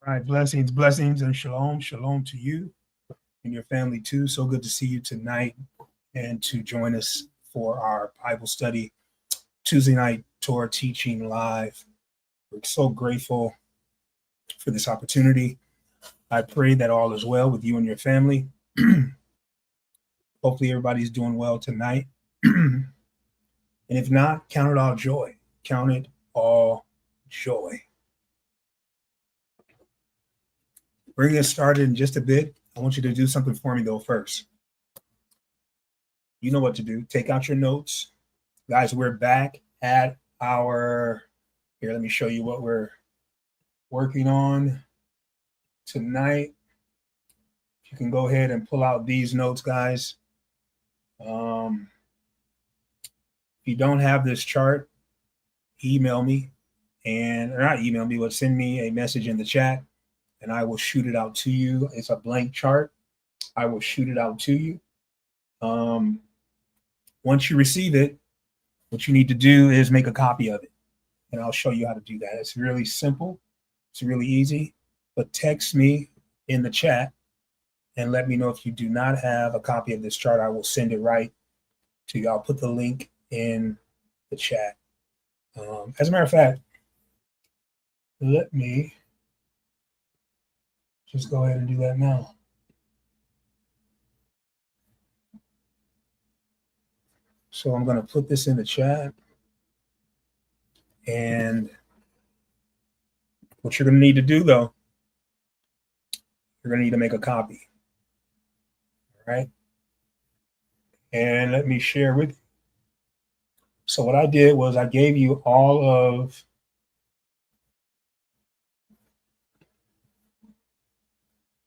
All right, blessings, and shalom to you and your family too. So good to see you tonight and to join us for our Bible study Tuesday night Torah teaching live. We're so grateful for this opportunity. I pray that all is well with you and your family. Hopefully everybody's doing well tonight. And if not, count it all joy. Count it all joy. We're going to get started in just a bit. I want you to do something for me, though, first. You know what to do. Take out your notes. Guys, we're back at our... Here, let me show you what we're working on tonight. You can go ahead and pull out these notes, guys. If you don't have this chart, email me. Or not email me, but send me a message in the chat. And I will shoot it out to you. It's a blank chart. I will shoot it out to you. Once you receive it, what you need to do is make a copy of it. And I'll show you how to do that. It's really simple. It's really easy. But text me in the chat and let me know if you do not have a copy of this chart. I will send it right to you. I'll put the link in the chat. As a matter of fact, let me just go ahead and do that now. So I'm going to put this in the chat. And what you're going to need to do, though, you're going to need to make a copy. All right. And let me share with you. So what I did was I gave you all of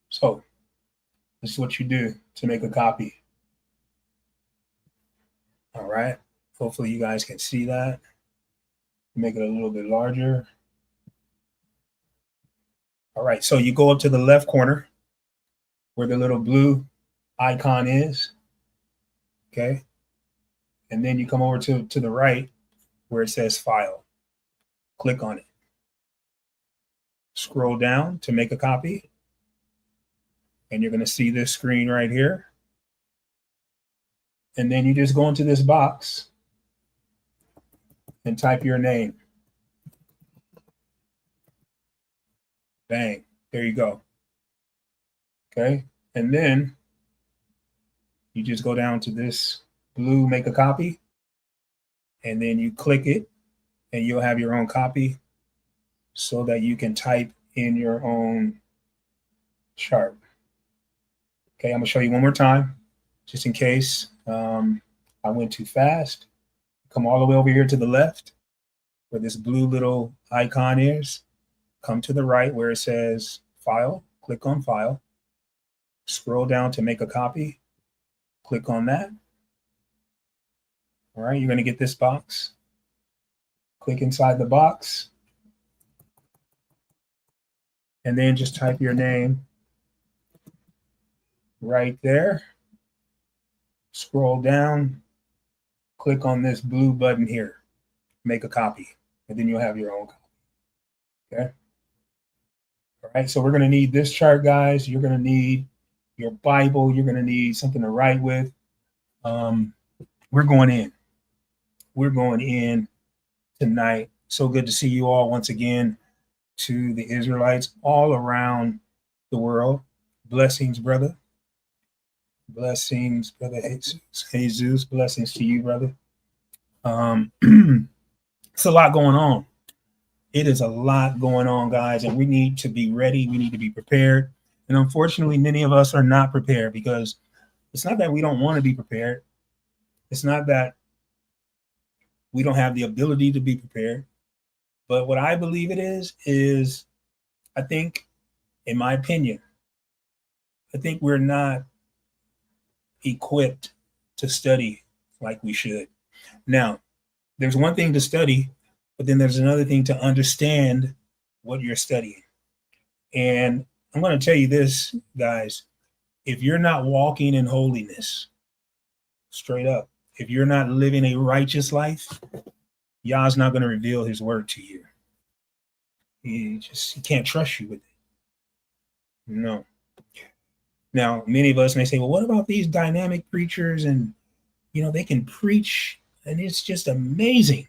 So this is what you do to make a copy. All right. Hopefully you guys can see that. Make it a little bit larger. All right. So you go up to the left corner where the little blue icon is. Okay. And then you come over to the right where it says File. Click on it. Scroll down to make a copy. And you're going to see this screen right here. And then you just go into this box and type your name. Bang. There you go. Okay. And then you just go down to this blue make a copy. And then you click it and you'll have your own copy so that you can type in your own chart. Okay, I'm going to show you one more time, just in case I went too fast. Come all the way over here to the left where this blue little icon is. Come to the right where it says File. Click on File. Scroll down to make a copy. Click on that. All right, you're going to get this box. Click inside the box. And then just type your name right there. Scroll down, click on this blue button here, make a copy, and then you'll have your own copy. Okay. All right. So we're going to need this chart, guys. You're going to need your Bible. You're going to need something to write with. We're going in. We're going in tonight. So good to see you all once again, to the Israelites all around the world. Blessings, brother. Blessings, brother Jesus. Blessings to you, brother. It's a lot going on. It is a lot going on, guys, and we need to be ready. We need to be prepared. And unfortunately, many of us are not prepared because it's not that we don't want to be prepared. It's not that we don't have the ability to be prepared. But what I believe it is I think, in my opinion, I think we're not equipped to study like we should. Now, there's one thing to study, but then there's another thing to understand what you're studying. And I'm going to tell you this, guys, if you're not walking in holiness, straight up, if you're not living a righteous life, Yah's not going to reveal his word to you. He can't trust you with it. No. Now, many of us may say, well, what about these dynamic preachers? And, they can preach and it's just amazing.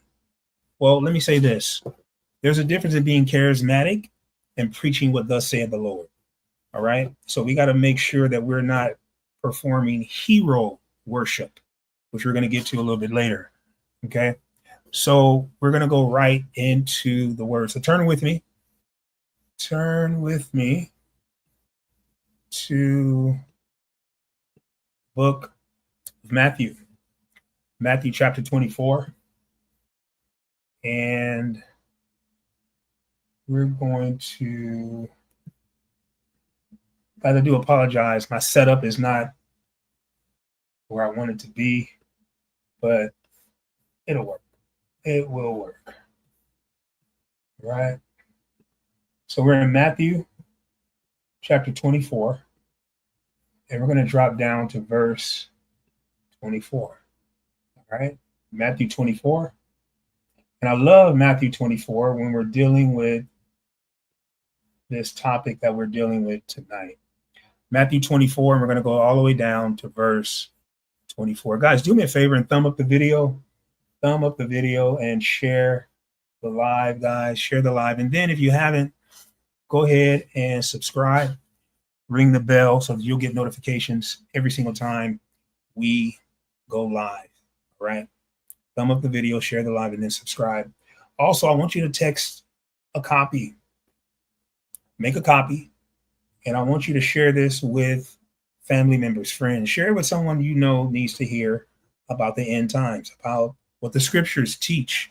Well, let me say this. There's a difference in being charismatic and preaching what thus saith the Lord. All right. So we got to make sure that we're not performing hero worship, which we're going to get to a little bit later. Okay. So we're going to go right into the word. So turn with me to book of Matthew chapter 24. And we're going to, guys, I do apologize. My setup is not where I want it to be, but it'll work. It will work. Right? So we're in Matthew chapter 24, and we're going to drop down to verse 24. All right? Matthew 24. And I love Matthew 24 when we're dealing with this topic that we're dealing with tonight. Matthew 24, and we're going to go all the way down to verse 24. Guys, do me a favor and thumb up the video and share the live, guys. Share the live. And then if you haven't, go ahead and subscribe, ring the bell so that you'll get notifications every single time we go live. All right. Thumb up the video, share the live, and then subscribe. Also, I want you to text a copy. Make a copy. And I want you to share this with family members, friends. Share it with someone you know needs to hear about the end times, about what the scriptures teach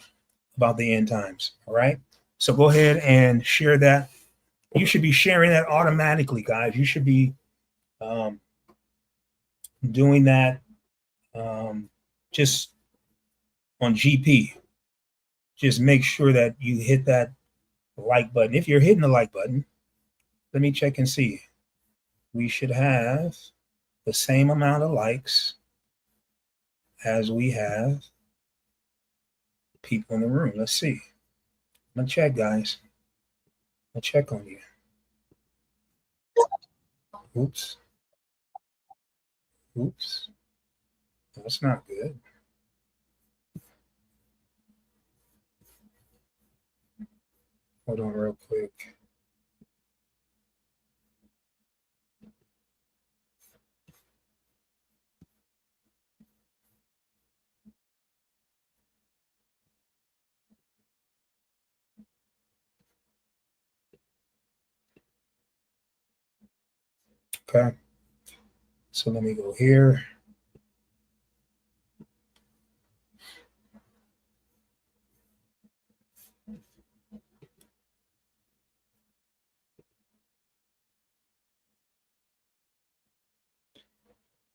about the end times. All right. So go ahead and share that. You should be sharing that automatically, guys. You should be doing that just on GP. Just make sure that you hit that like button. If you're hitting the like button, let me check and see. We should have the same amount of likes as we have people in the room. Let's see. I'm gonna check, guys. I'll check on you. Oops. That's not good. Hold on real quick. Okay. So let me go here.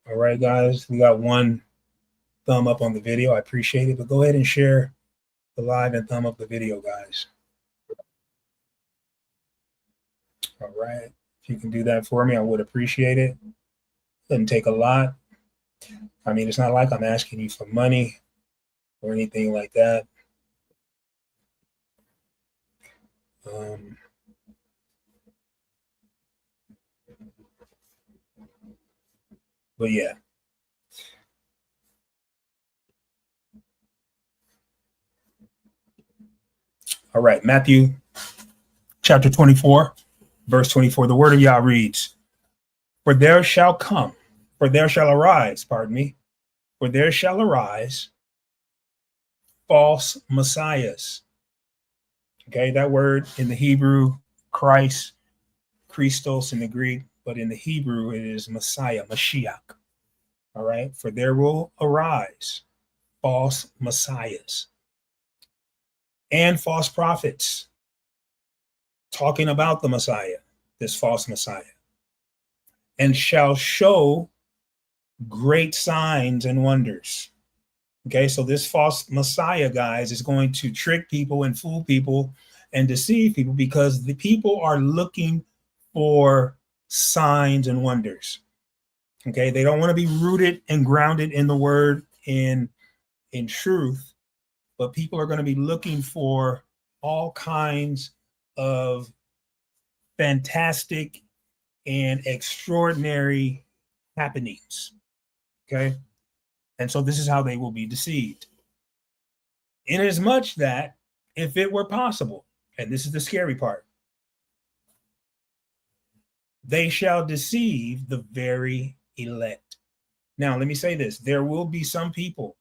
All right, guys, we got one thumb up on the video. I appreciate it, but go ahead and share the live and thumb up the video, guys. All right. If you can do that for me, I would appreciate it. Doesn't take a lot. I mean, it's not like I'm asking you for money or anything like that. But yeah. All right, Matthew chapter 24, verse 24. The word of Yah reads, For there shall arise false messiahs. Okay, that word in the Hebrew, Christ, Christos in the Greek, but in the Hebrew it is Messiah, Mashiach. All right, for there will arise false messiahs and false prophets talking about the Messiah, this false Messiah, and shall show great signs and wonders. Okay, so this false Messiah, guys, is going to trick people and fool people and deceive people because the people are looking for signs and wonders. Okay, they don't want to be rooted and grounded in the word, in truth, but people are going to be looking for all kinds of fantastic and extraordinary happenings. Okay. And so this is how they will be deceived. Inasmuch that if it were possible, and this is the scary part, they shall deceive the very elect. Now, let me say this. There will be some people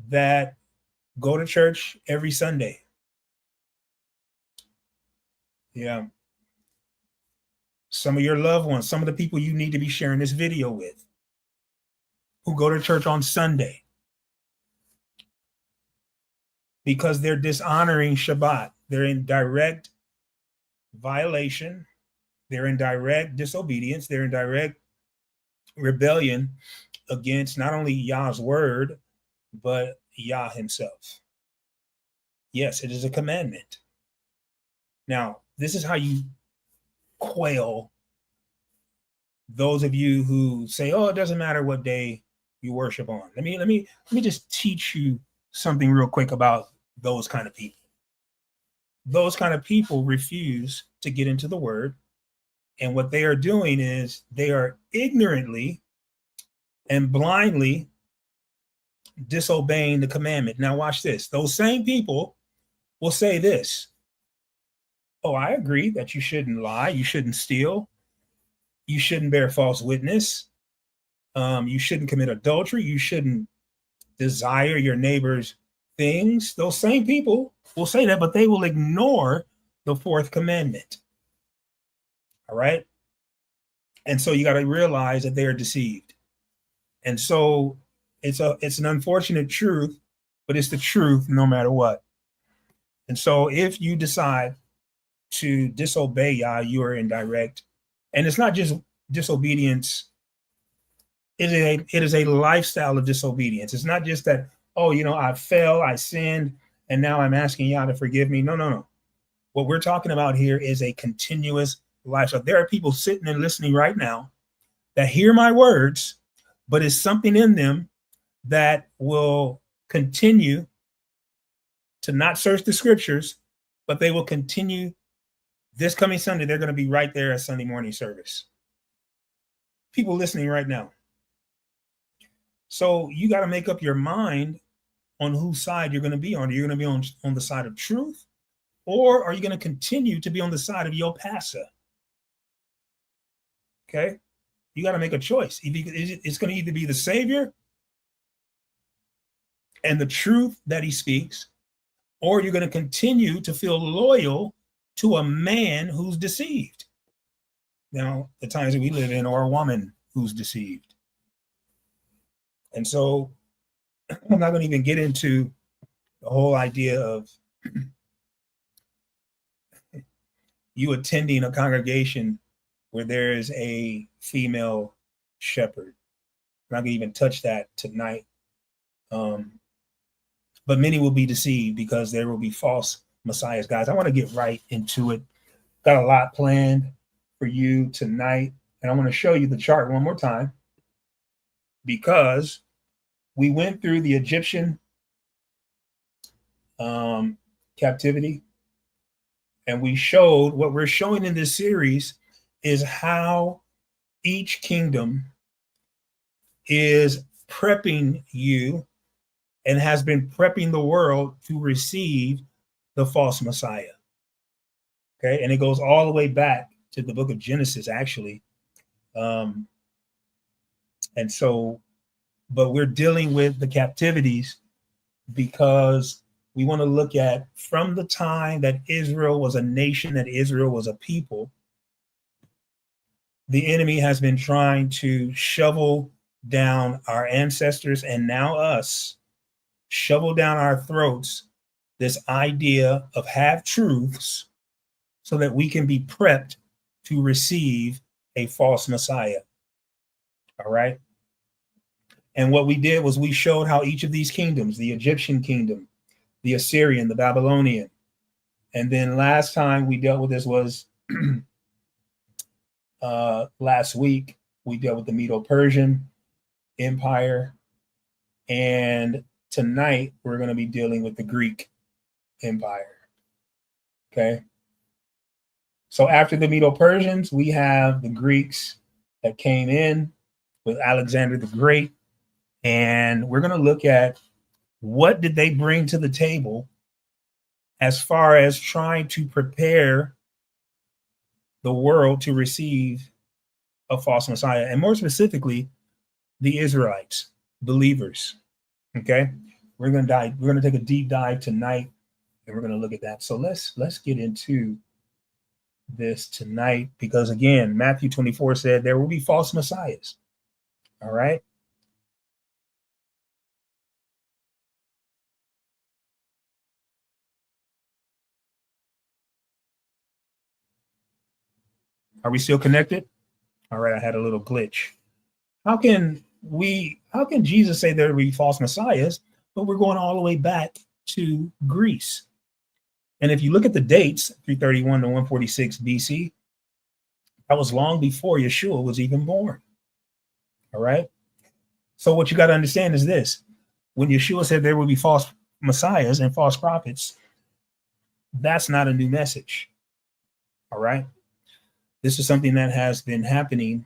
that go to church every Sunday. Yeah. Some of your loved ones, some of the people you need to be sharing this video with, who go to church on Sunday because they're dishonoring Shabbat. They're in direct violation. They're in direct disobedience. They're in direct rebellion against not only Yah's word, but Yah himself. Yes, it is a commandment. Now, this is how you quail those of you who say, "Oh, it doesn't matter what day you worship on." Let me just teach you something real quick about those kind of people. Those kind of people refuse to get into the word, and what they are doing is they are ignorantly and blindly disobeying the commandment. Now watch this. Those same people will say this: "Oh, I agree that you shouldn't lie, you shouldn't steal, you shouldn't bear false witness, you shouldn't commit adultery, you shouldn't desire your neighbor's things." Those same people will say that, but they will ignore the fourth commandment. All right. And so you got to realize that they are deceived. And so it's an unfortunate truth, but it's the truth no matter what. And so if you decide to disobey Yah, you are in direct, and it's not just disobedience. It is a lifestyle of disobedience. It's not just that, oh, I fell, I sinned, and now I'm asking Yah to forgive me. No. What we're talking about here is a continuous lifestyle. There are people sitting and listening right now that hear my words, but it's something in them that will continue to not search the scriptures, but they will continue. This coming Sunday, they're going to be right there at Sunday morning service. People listening right now. So you got to make up your mind on whose side you're going to be on. Are you going to be on the side of truth, or are you going to continue to be on the side of your pastor? Okay. You got to make a choice. It's going to either be the Savior and the truth that he speaks, or you're going to continue to feel loyal to a man who's deceived. Now, the times that we live in, or a woman who's deceived. And so I'm not going to even get into the whole idea of you attending a congregation where there is a female shepherd. I'm not going to even touch that tonight. But many will be deceived because there will be false messiahs. Guys, I want to get right into it. Got a lot planned for you tonight. And I want to show you the chart one more time, because we went through the Egyptian captivity, and we showed what we're showing in this series is how each kingdom is prepping you and has been prepping the world to receive the false Messiah. Okay, and it goes all the way back to the book of Genesis, actually. And so, but we're dealing with the captivities because we want to look at from the time that Israel was a nation, that Israel was a people, the enemy has been trying to shovel down our ancestors and now us, shovel down our throats this idea of half-truths so that we can be prepped to receive a false Messiah. All right. And what we did was we showed how each of these kingdoms, the Egyptian kingdom, the Assyrian, the Babylonian, and then last time we dealt with this was last week, we dealt with the Medo-Persian Empire. And tonight we're going to be dealing with the Greek Empire. Okay. So after the Medo-Persians, we have the Greeks that came in with Alexander the Great. And we're going to look at what did they bring to the table as far as trying to prepare the world to receive a false Messiah, and more specifically, the Israelites, believers. Okay, we're going to take a deep dive tonight, and we're going to look at that. So let's get into this tonight, because again, Matthew 24 said there will be false messiahs. All right. Are we still connected? All right, I had a little glitch. How can Jesus say there will be false messiahs, but we're going all the way back to Greece? And if you look at the dates, 331 to 146 BC, that was long before Yeshua was even born. All right. So what you got to understand is this: when Yeshua said there will be false messiahs and false prophets, that's not a new message. All right. This is something that has been happening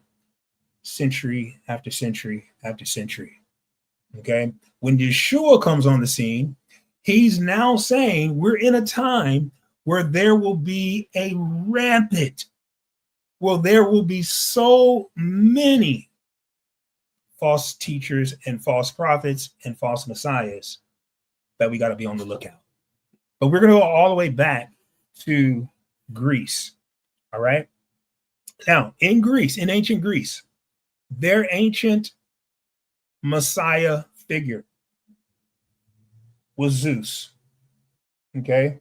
century after century after century. Okay. When Yeshua comes on the scene, he's now saying we're in a time where there will be a rampant, there will be so many false teachers and false prophets and false messiahs that we got to be on the lookout. But we're going to go all the way back to Greece. All right. Now, in Greece, in ancient Greece, their ancient Messiah figure was Zeus. Okay.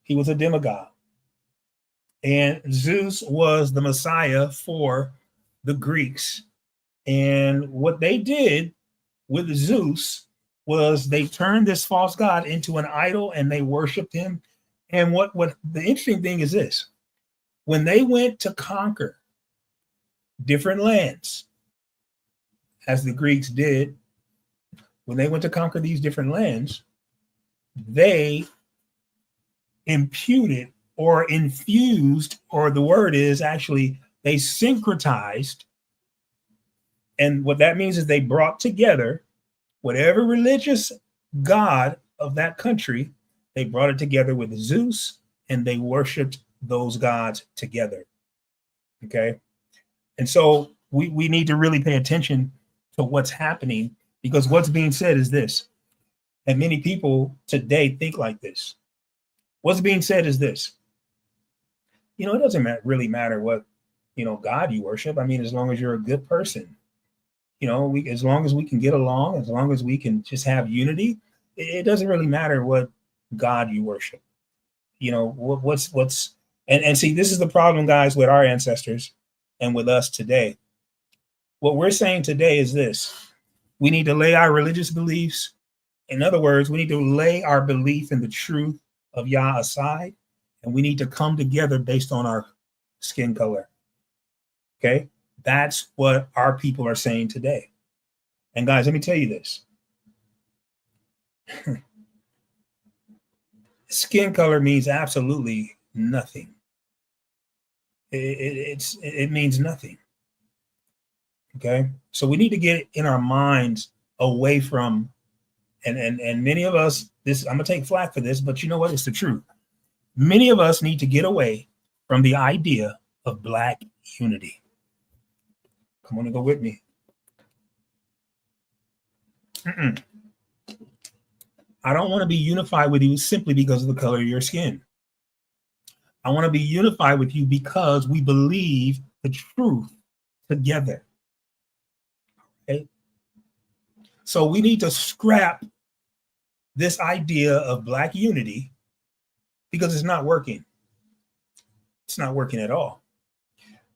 He was a demigod. And Zeus was the Messiah for the Greeks. And what they did with Zeus was they turned this false god into an idol and they worshiped him. And what the interesting thing is this: when they went to conquer different lands, as the Greeks did, when they went to conquer these different lands, they imputed or infused, or the word is actually they syncretized. And what that means is they brought together whatever religious god of that country, they brought it together with Zeus and they worshiped those gods together. Okay. And so we need to really pay attention to what's happening, because what's being said is this, and many people today think like this. What's being said is this: it doesn't really matter what, God you worship. I mean, as long as you're a good person, as long as we can get along, as long as we can just have unity, it doesn't really matter what God you worship. And see, this is the problem, guys, with our ancestors and with us today. What we're saying today is this: we need to lay our religious beliefs. In other words, we need to lay our belief in the truth of Yah aside, and we need to come together based on our skin color. Okay? That's what our people are saying today. And guys, let me tell you this. Skin color means absolutely nothing. It means nothing. Okay? So we need to get in our minds away from, and many of us, I'm gonna take flack for this, but you know what? It's the truth. Many of us need to get away from the idea of Black unity. Come on and go with me. I don't want to be unified with you simply because of the color of your skin. I want to be unified with you because we believe the truth together. Okay? So we need to scrap this idea of Black unity, because it's not working. It's not working at all.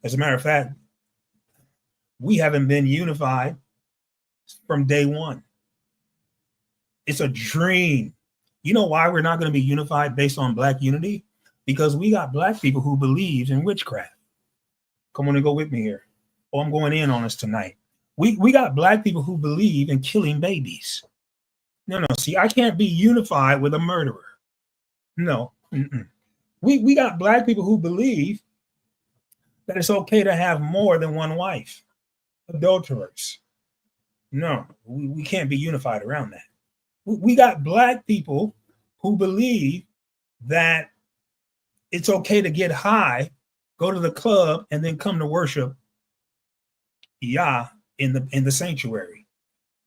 As a matter of fact, we haven't been unified from day one. It's a dream. You know why we're not going to be unified based on Black unity? Because we got Black people who believe in witchcraft. Come on and go with me here. Oh, I'm going in on us tonight. We got Black people who believe in killing babies. No, see, I can't be unified with a murderer. No. We got Black people who believe that it's okay to have more than one wife. Adulterers. No, we can't be unified around that. We got black people who believe that it's okay to get high, go to the club, and then come to worship Yah in the sanctuary.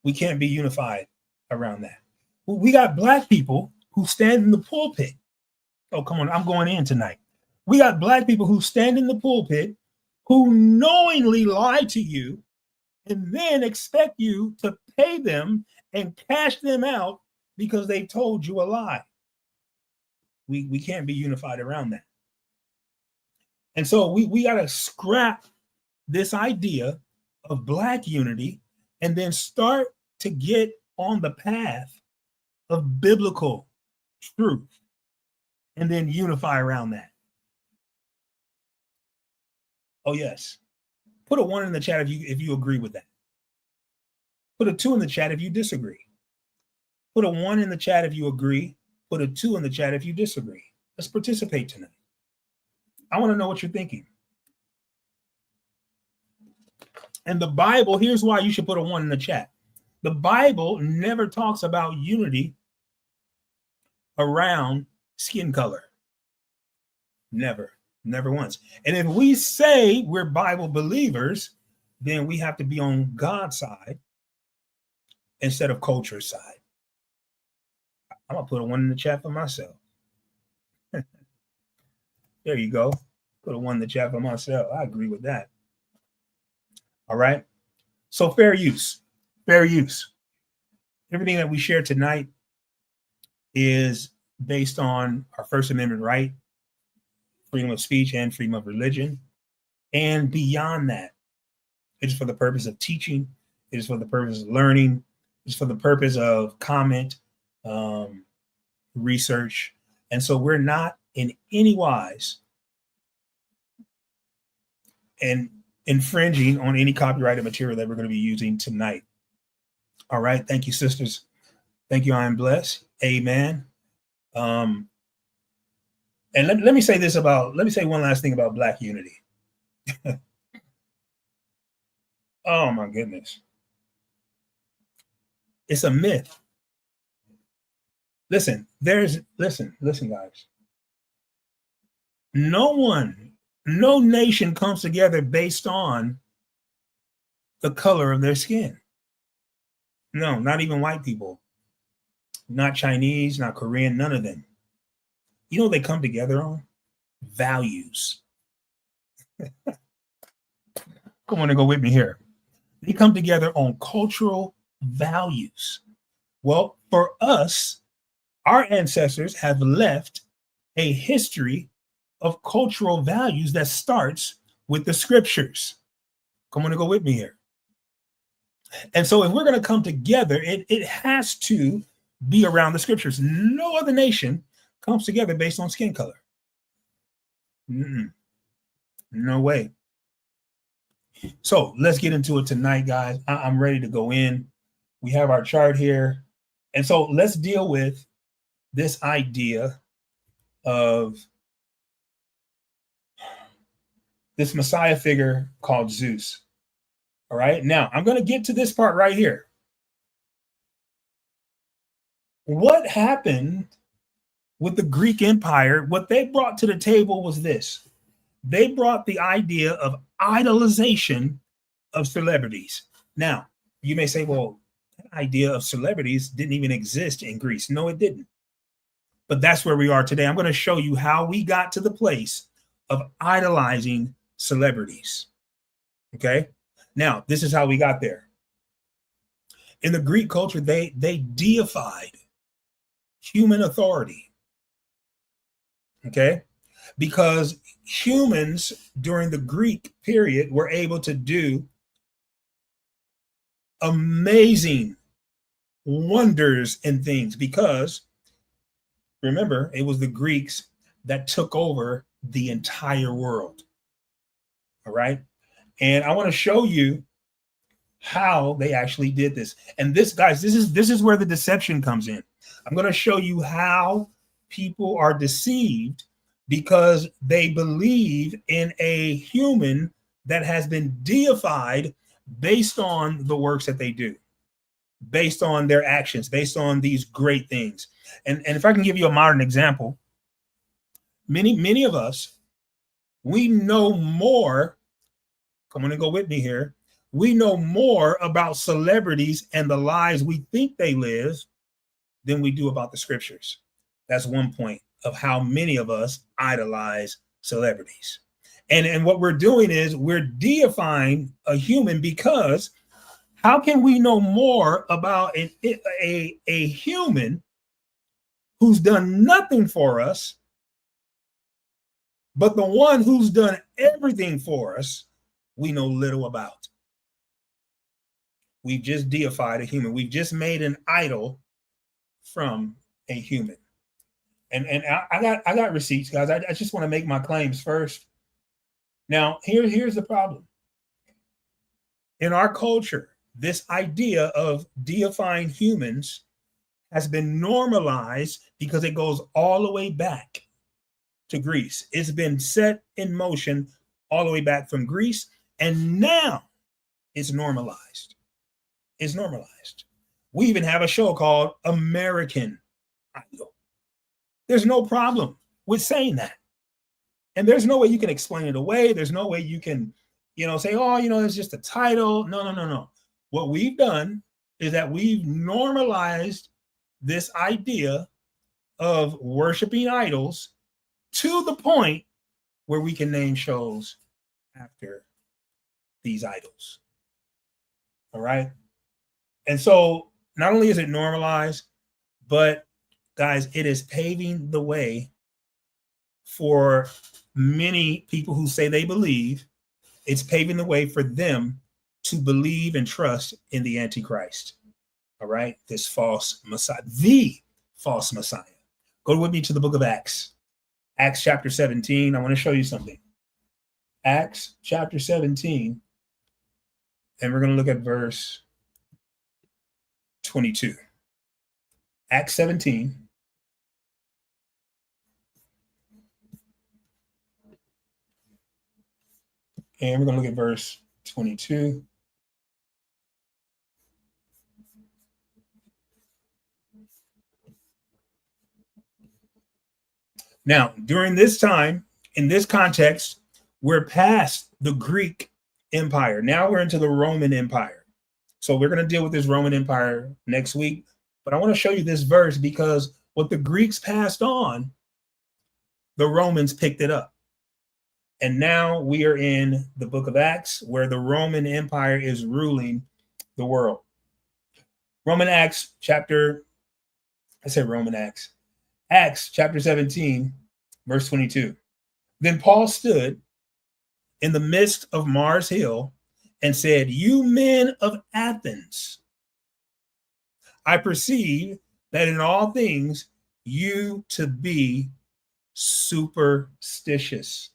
We can't be unified around that. We got black people who stand in the pulpit. Oh, come on, I'm going in tonight. We got black people who stand in the pulpit who knowingly lie to you and then expect you to pay them and cash them out because they told you a lie. We can't be unified around that. And so we got to scrap this idea of black unity and then start to get on the path of biblical truth and then unify around that. Oh, yes. Put a 1 in the chat if you agree with that. Put a 2 in the chat if you disagree. Put a 1 in the chat if you agree. Put a 2 in the chat if you disagree. Let's participate tonight. I want to know what you're thinking. And the Bible, here's why you should put a 1 in the chat. The Bible never talks about unity around skin color. Never once. And if we say we're Bible believers, then we have to be on God's side instead of culture's side. I'm going to put a 1 in the chat for myself. There you go. Put a 1 in the chat for myself. I agree with that. All right. So fair use. Everything that we share tonight is based on our First Amendment right, freedom of speech and freedom of religion. And beyond that, it is for the purpose of teaching. It is for the purpose of learning. It's for the purpose of comment, research. And so we're not in any wise and infringing on any copyrighted material that we're going to be using tonight. All right. Thank you, sisters. Thank you. I am blessed. Amen. And let me say one last thing about black unity. Oh my goodness. It's a myth. Listen, guys. No nation comes together based on the color of their skin. No, not even white people. Not Chinese, not Korean, none of them. You know what they come together on? Values. Come on and go with me here. They come together on cultural values. Well, for us, our ancestors have left a history of cultural values that starts with the scriptures. Come on and go with me here. And so if we're going to come together, it has to be around the scriptures. No other nation comes together based on skin color. No way. So let's get into it tonight, guys. I'm ready to go in. We have our chart here. And so let's deal with this idea of this Messiah figure called Zeus. All right. Now, I'm going to get to this part right here. What happened with the Greek Empire? What they brought to the table was this. They brought the idea of idolization of celebrities. Now, you may say, well, that idea of celebrities didn't even exist in Greece. No, it didn't. But that's where we are today. I'm going to show you how we got to the place of idolizing celebrities. Okay. Now, this is how we got there. In the Greek culture, they deified human authority. Okay. Because humans during the Greek period were able to do amazing wonders and things because, remember, it was the Greeks that took over the entire world. All right. And I want to show you how they actually did this. And this, guys, this is where the deception comes in. I'm going to show you how people are deceived because they believe in a human that has been deified based on the works that they do, based on their actions, based on these great things. And if I can give you a modern example, many of us, we know more. Come on and go with me here. We know more about celebrities and the lives we think they live than we do about the scriptures. That's one point of how many of us idolize celebrities. And what we're doing is we're deifying a human, because how can we know more about a human who's done nothing for us, but the one who's done everything for us, we know little about? We've just deified a human. We've just made an idol from a human. And I got receipts, guys. I just want to make my claims first. Now, here's the problem. In our culture, this idea of deifying humans has been normalized because it goes all the way back to Greece. It's been set in motion all the way back from Greece, and now it's normalized. It's normalized. We even have a show called American Idol. There's no problem with saying that. And there's no way you can explain it away. There's no way you can, say, oh, it's just a title. No. What we've done is that we've normalized this idea of worshiping idols to the point where we can name shows after these idols. All right. And so not only is it normalized, but guys, it is paving the way for many people who say they believe. It's paving the way for them to believe and trust in the Antichrist. All right. This false Messiah, the false Messiah. Go with me to the book of Acts. Acts chapter 17. I want to show you something. Acts chapter 17. And we're going to look at verse 22. Acts 17. And we're going to look at verse 22. Now, during this time, in this context, we're past the Greek Empire. Now we're into the Roman Empire. So we're going to deal with this Roman Empire next week. But I want to show you this verse because what the Greeks passed on, the Romans picked it up. And now we are in the book of Acts, where the Roman Empire is ruling the world. Acts chapter 17, verse 22. Then Paul stood in the midst of Mars Hill and said, "You men of Athens, I perceive that in all things you to be superstitious.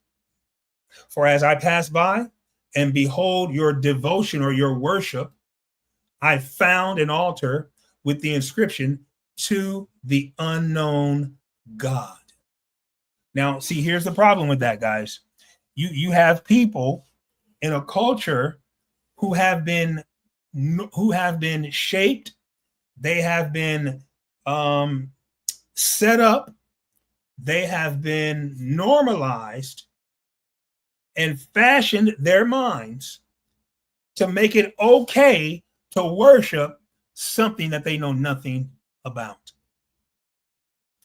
For as I pass by and behold your devotion or your worship, I found an altar with the inscription, 'To the unknown God.'" Now, see, here's the problem with that, guys. You have people in a culture who have been shaped, they have been set up, they have been normalized and fashioned their minds to make it okay to worship something that they know nothing about.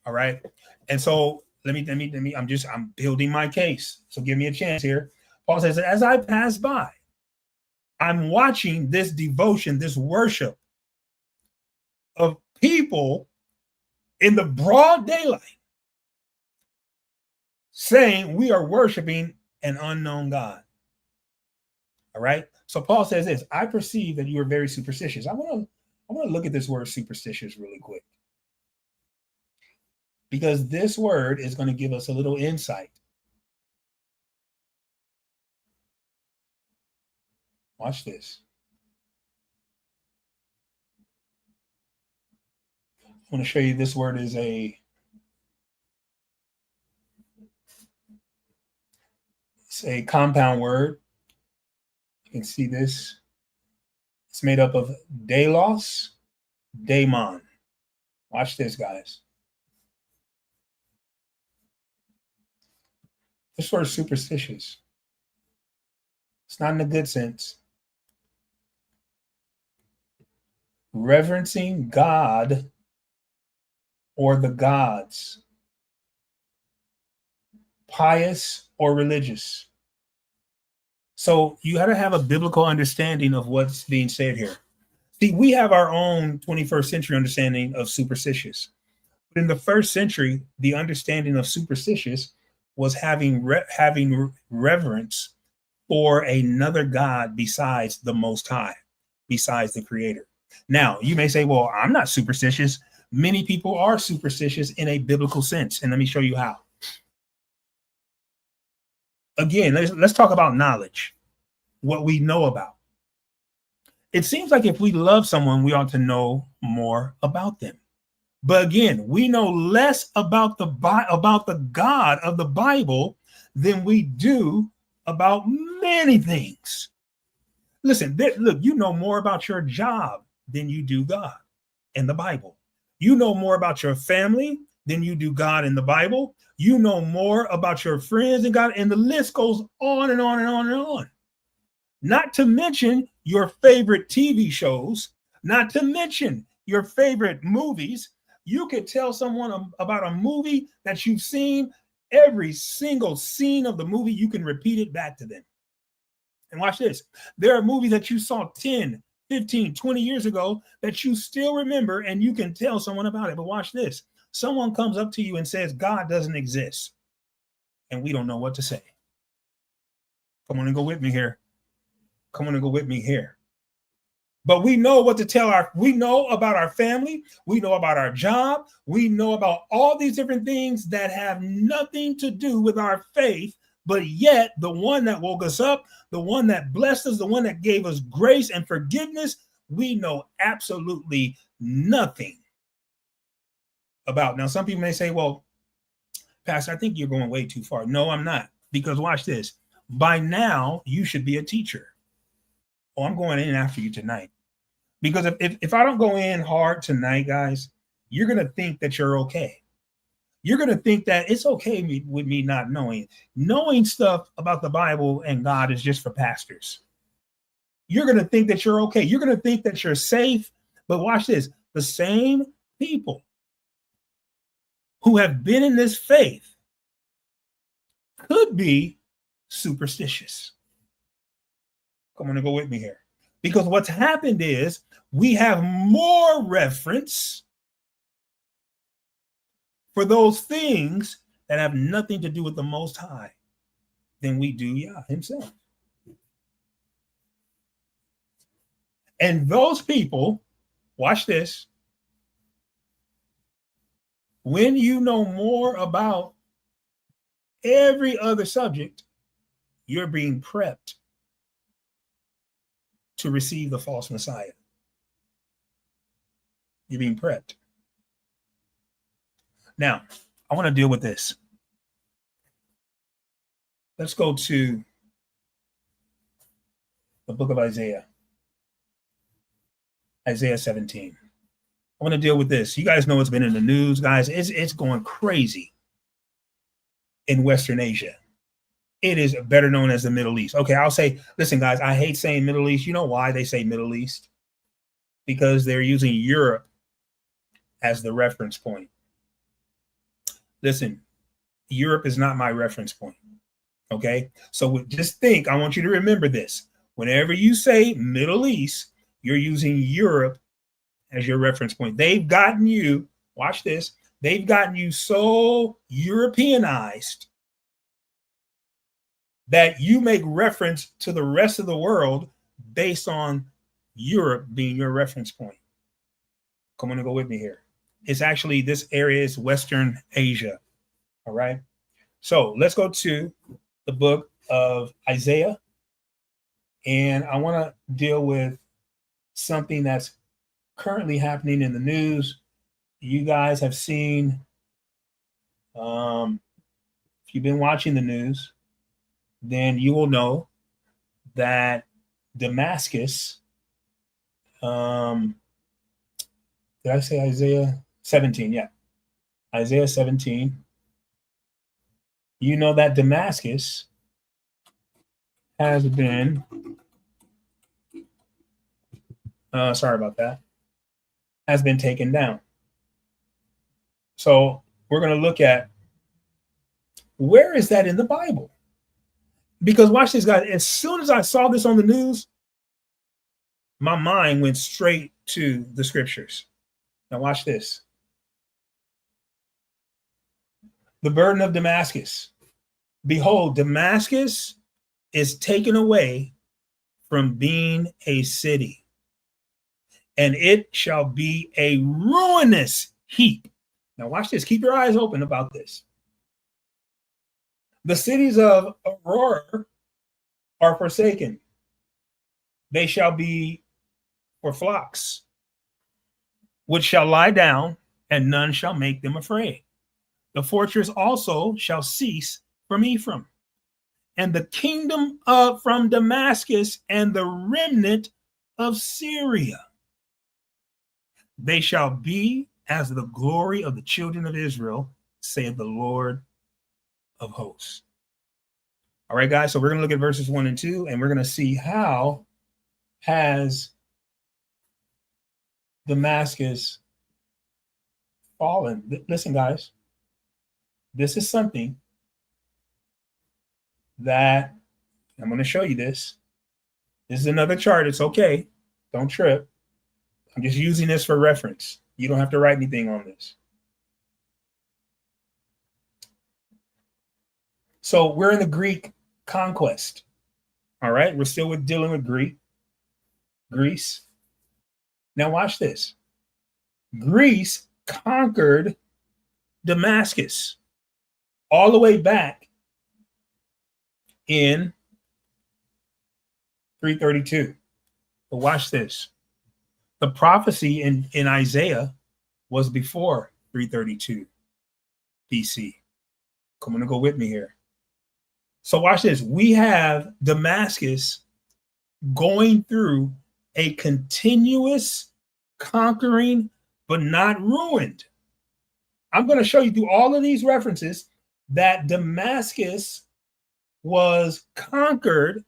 All right. And so let me, I'm building my case. So give me a chance here. Paul says, as I pass by, I'm watching this devotion, this worship of people in the broad daylight saying we are worshiping an unknown God. All right. So Paul says this: I perceive that you are very superstitious. I want to look at this word superstitious really quick, because this word is going to give us a little insight. Watch this. I want to show you this word is a It's a compound word. You can see this. It's made up of delos, daemon. Watch this, guys. This word is superstitious. It's not in a good sense. Reverencing God or the gods. Pious or religious. So you got to have a biblical understanding of what's being said here. See, we have our own 21st century understanding of superstitious. But in the first century, the understanding of superstitious was having reverence for another God besides the Most High, besides the Creator. Now, you may say, well, I'm not superstitious. Many people are superstitious in a biblical sense. And let me show you how. Again, let's talk about knowledge, what we know about. It seems like if we love someone, we ought to know more about them. But again, we know less about the God of the Bible than we do about many things. Listen, look, you know more about your job than you do God and the Bible. You know more about your family than you do God in the Bible. You know more about your friends and God, and the list goes on and on and on and on. Not to mention your favorite TV shows, not to mention your favorite movies. You could tell someone about a movie that you've seen. Every single scene of the movie, you can repeat it back to them. And watch this. There are movies that you saw 10, 15, 20 years ago that you still remember, and you can tell someone about it. But watch this. Someone comes up to you and says, God doesn't exist. And we don't know what to say. Come on and go with me here. Come on and go with me here. But we know what to tell we know about our family. We know about our job. We know about all these different things that have nothing to do with our faith. But yet the one that woke us up, the one that blessed us, the one that gave us grace and forgiveness, we know absolutely nothing about. Now, some people may say, well, Pastor, I think you're going way too far. No, I'm not. Because watch this. By now, you should be a teacher. Oh, I'm going in after you tonight. Because if I don't go in hard tonight, guys, you're going to think that you're okay. You're going to think that it's okay with me not knowing. Knowing stuff about the Bible and God is just for pastors. You're going to think that you're okay. You're going to think that you're safe. But watch this. The same people who have been in this faith could be superstitious. Come on and go with me here. Because what's happened is we have more reference for those things that have nothing to do with the Most High than we do Yah himself. And those people, watch this, when you know more about every other subject, you're being prepped to receive the false Messiah. You're being prepped. Now, I want to deal with this. Let's go to the book of Isaiah. Isaiah 17. I want to deal with this. You guys know it's been in the news, guys. It's going crazy in Western Asia. It is better known as the Middle East. Okay, I'll say, listen, guys, I hate saying Middle East. You know why they say Middle East? Because they're using Europe as the reference point. Listen, Europe is not my reference point. Okay, so just think, I want you to remember this. Whenever you say Middle East, you're using Europe as your reference point. They've gotten you, watch this, they've gotten you so Europeanized that you make reference to the rest of the world based on Europe being your reference point. Come on and go with me here. It's actually, this area is Western Asia. All right. So let's go to the book of Isaiah. And I want to deal with something that's currently happening in the news. You guys have seen, if you've been watching the news, then you will know that Damascus, did I say Isaiah 17? Yeah, Isaiah 17. You know that Damascus has been, sorry about that, has been taken down. So we're going to look at where is that in the Bible? Because watch this, guys. As soon as I saw this on the news, my mind went straight to the scriptures. Now watch this. The burden of Damascus. Behold, Damascus is taken away from being a city, and it shall be a ruinous heap. Now watch this. Keep your eyes open about this. The cities of Aurora are forsaken. They shall be for flocks, which shall lie down, and none shall make them afraid. The fortress also shall cease from Ephraim, and the kingdom from Damascus, and the remnant of Syria. They shall be as the glory of the children of Israel, saith the Lord of hosts. All right, guys, so we're going to look at verses 1 and 2, and we're going to see how has Damascus fallen. Listen, guys, this is something that I'm going to show you this. This is another chart. It's okay. Don't trip. I'm just using this for reference. You don't have to write anything on this. So we're in the Greek conquest. All right. We're still dealing with Greece. Now watch this. Greece conquered Damascus all the way back in 332. But watch this. The prophecy in Isaiah was before 332 BC. Come on, go with me here. So watch this. We have Damascus going through a continuous conquering, but not ruined. I'm going to show you through all of these references that Damascus was conquered,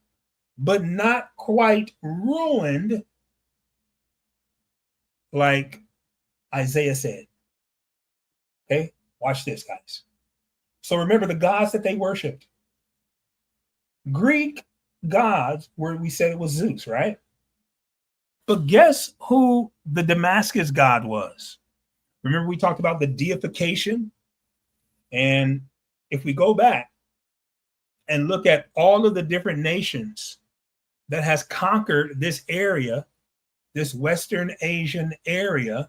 but not quite ruined, like Isaiah said. Okay, watch this, guys. So remember the gods that they worshiped. Greek gods, where we said it was Zeus, right? But guess who the Damascus god was? Remember we talked about the deification? And if we go back and look at all of the different nations that has conquered this area, this Western Asian area,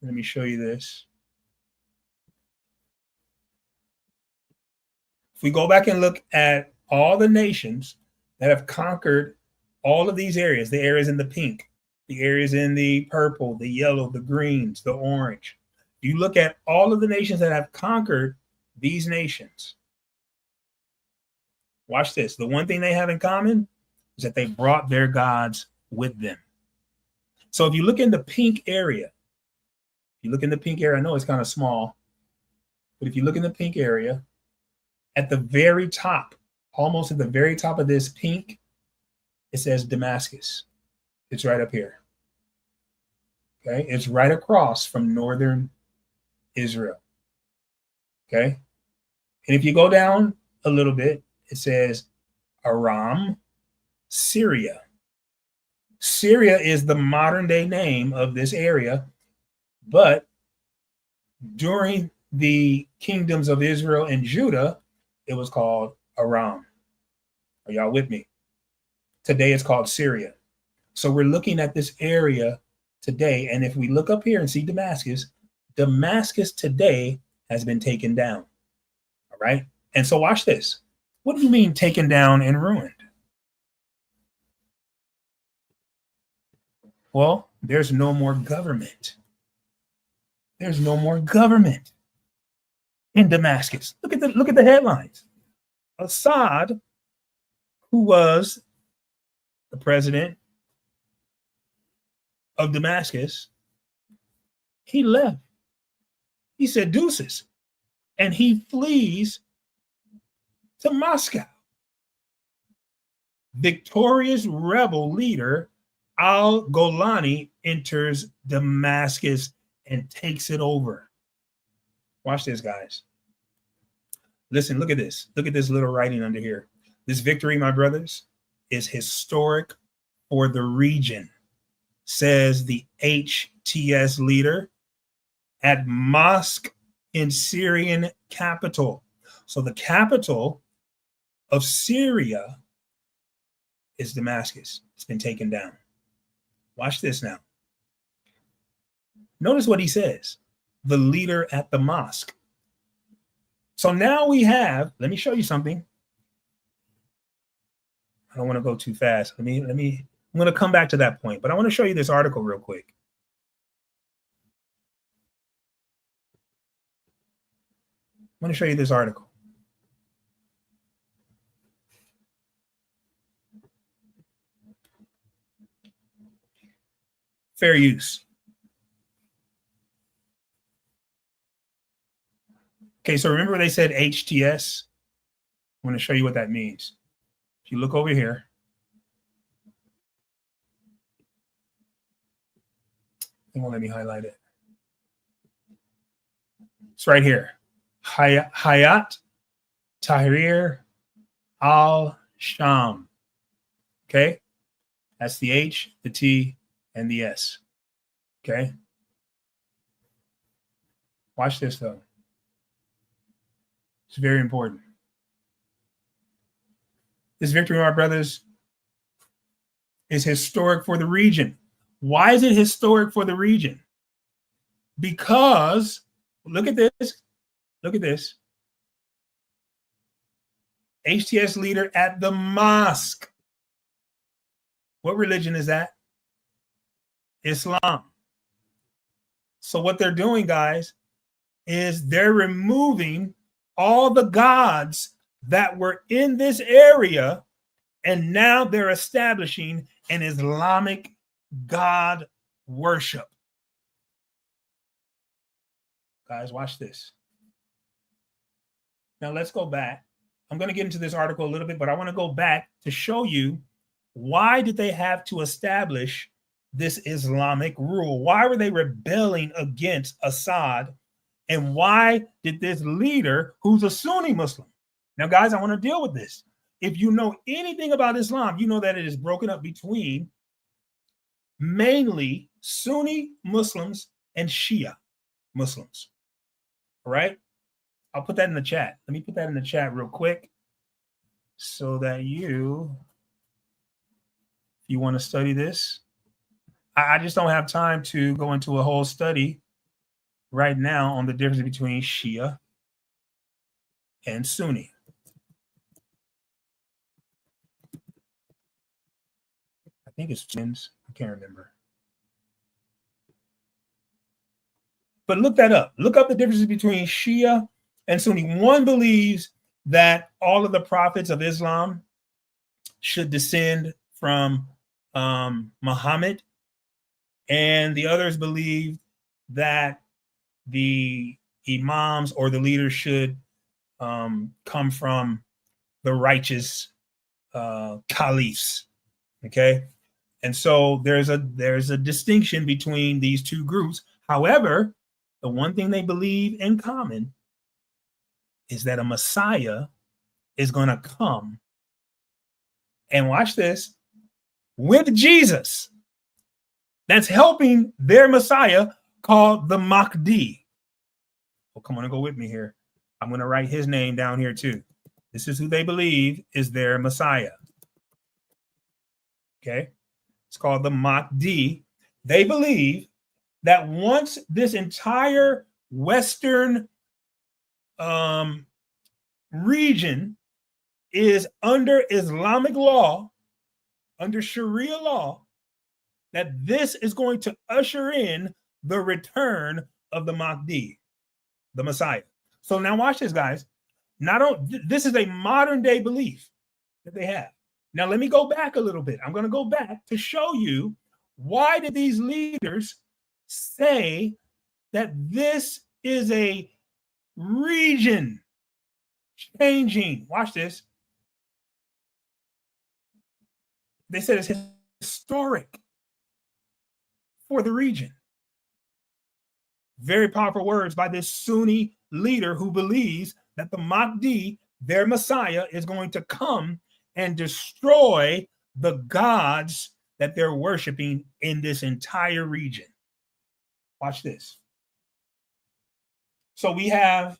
let me show you this. If we go back and look at all the nations that have conquered all of these areas, the areas in the pink, the areas in the purple, the yellow, the greens, the orange. You look at all of the nations that have conquered these nations. Watch this. The one thing they have in common is that they brought their gods with them. So if you look in the pink area, I know it's kind of small, but if you look in the pink area, at the very top, almost at the very top of this pink, it says Damascus. It's right up here. Okay, it's right across from northern Israel. Okay, and if you go down a little bit, it says Aram, Syria. Syria is the modern day name of this area, but during the kingdoms of Israel and Judah, it was called Aram. Are y'all with me? Today it's called Syria. So we're looking at this area today, and if we look up here and see Damascus, Damascus today has been taken down. All right. And so watch this. What do you mean taken down and ruined? Well, there's no more government. There's no more government in Damascus. Look at the headlines. Assad, who was the president of Damascus, he left. He said deuces, and he flees to Moscow. Victorious rebel leader al-Golani enters Damascus and takes it over. Watch this, guys. Listen, look at this. Look at this little writing under here. This victory, my brothers, is historic for the region, says the HTS leader at mosque in Syrian capital. So the capital of Syria is Damascus. It's been taken down. Watch this now. Notice what he says. The leader at the mosque. So now we have, let me show you something. I don't want to go too fast. I'm going to come back to that point, but I want to show you this article real quick. I'm going to show you this article. Fair use. Okay, so remember they said HTS? I'm going to show you what that means. If you look over here, it won't let me highlight it. It's right here. Hayat Tahrir al-Sham. Okay? That's the H, the T, and the S. Okay? Watch this, though. It's very important. This victory, my brothers, is historic for the region. Why is it historic for the region? Because, look at this. Look at this. HTS leader at the mosque. What religion is that? Islam. So what they're doing, guys, is they're removing all the gods that were in this area, and now they're establishing an Islamic God worship. Guys, watch this. Now let's go back. I'm going to get into this article a little bit, but I want to go back to show you why did they have to establish this Islamic rule? Why were they rebelling against Assad? And why did this leader, who's a Sunni Muslim? Now, guys, I want to deal with this. If you know anything about Islam, you know that it is broken up between mainly Sunni Muslims and Shia Muslims. All right? I'll put that in the chat. Let me put that in the chat real quick so that if you want to study this. I just don't have time to go into a whole study right now on the difference between Shia and Sunni. I think it's twins. I can't remember. But look that up. Look up the differences between Shia and Sunni. One believes that all of the prophets of Islam should descend from Muhammad, and the others believe that the imams or the leaders should come from the righteous caliphs. Okay, and so there's a distinction between these two groups. However, the one thing they believe in common is that a Messiah is going to come, and watch this, with Jesus. That's helping their Messiah called the Mahdi. Well, come on and go with me here. I'm going to write his name down here too. This is who they believe is their Messiah. Okay. It's called the Mahdi. They believe that once this entire Western region is under Islamic law, under Sharia law, that this is going to usher in the return of the Mahdi, the Messiah. So now watch this, guys. This is a modern day belief that they have. Now, let me go back a little bit. I'm going to go back to show you why did these leaders say that this is a region changing. Watch this. They said it's historic for the region. Very powerful words by this Sunni leader who believes that the Mahdi, their Messiah, is going to come and destroy the gods that they're worshiping in this entire region. Watch this. So we have,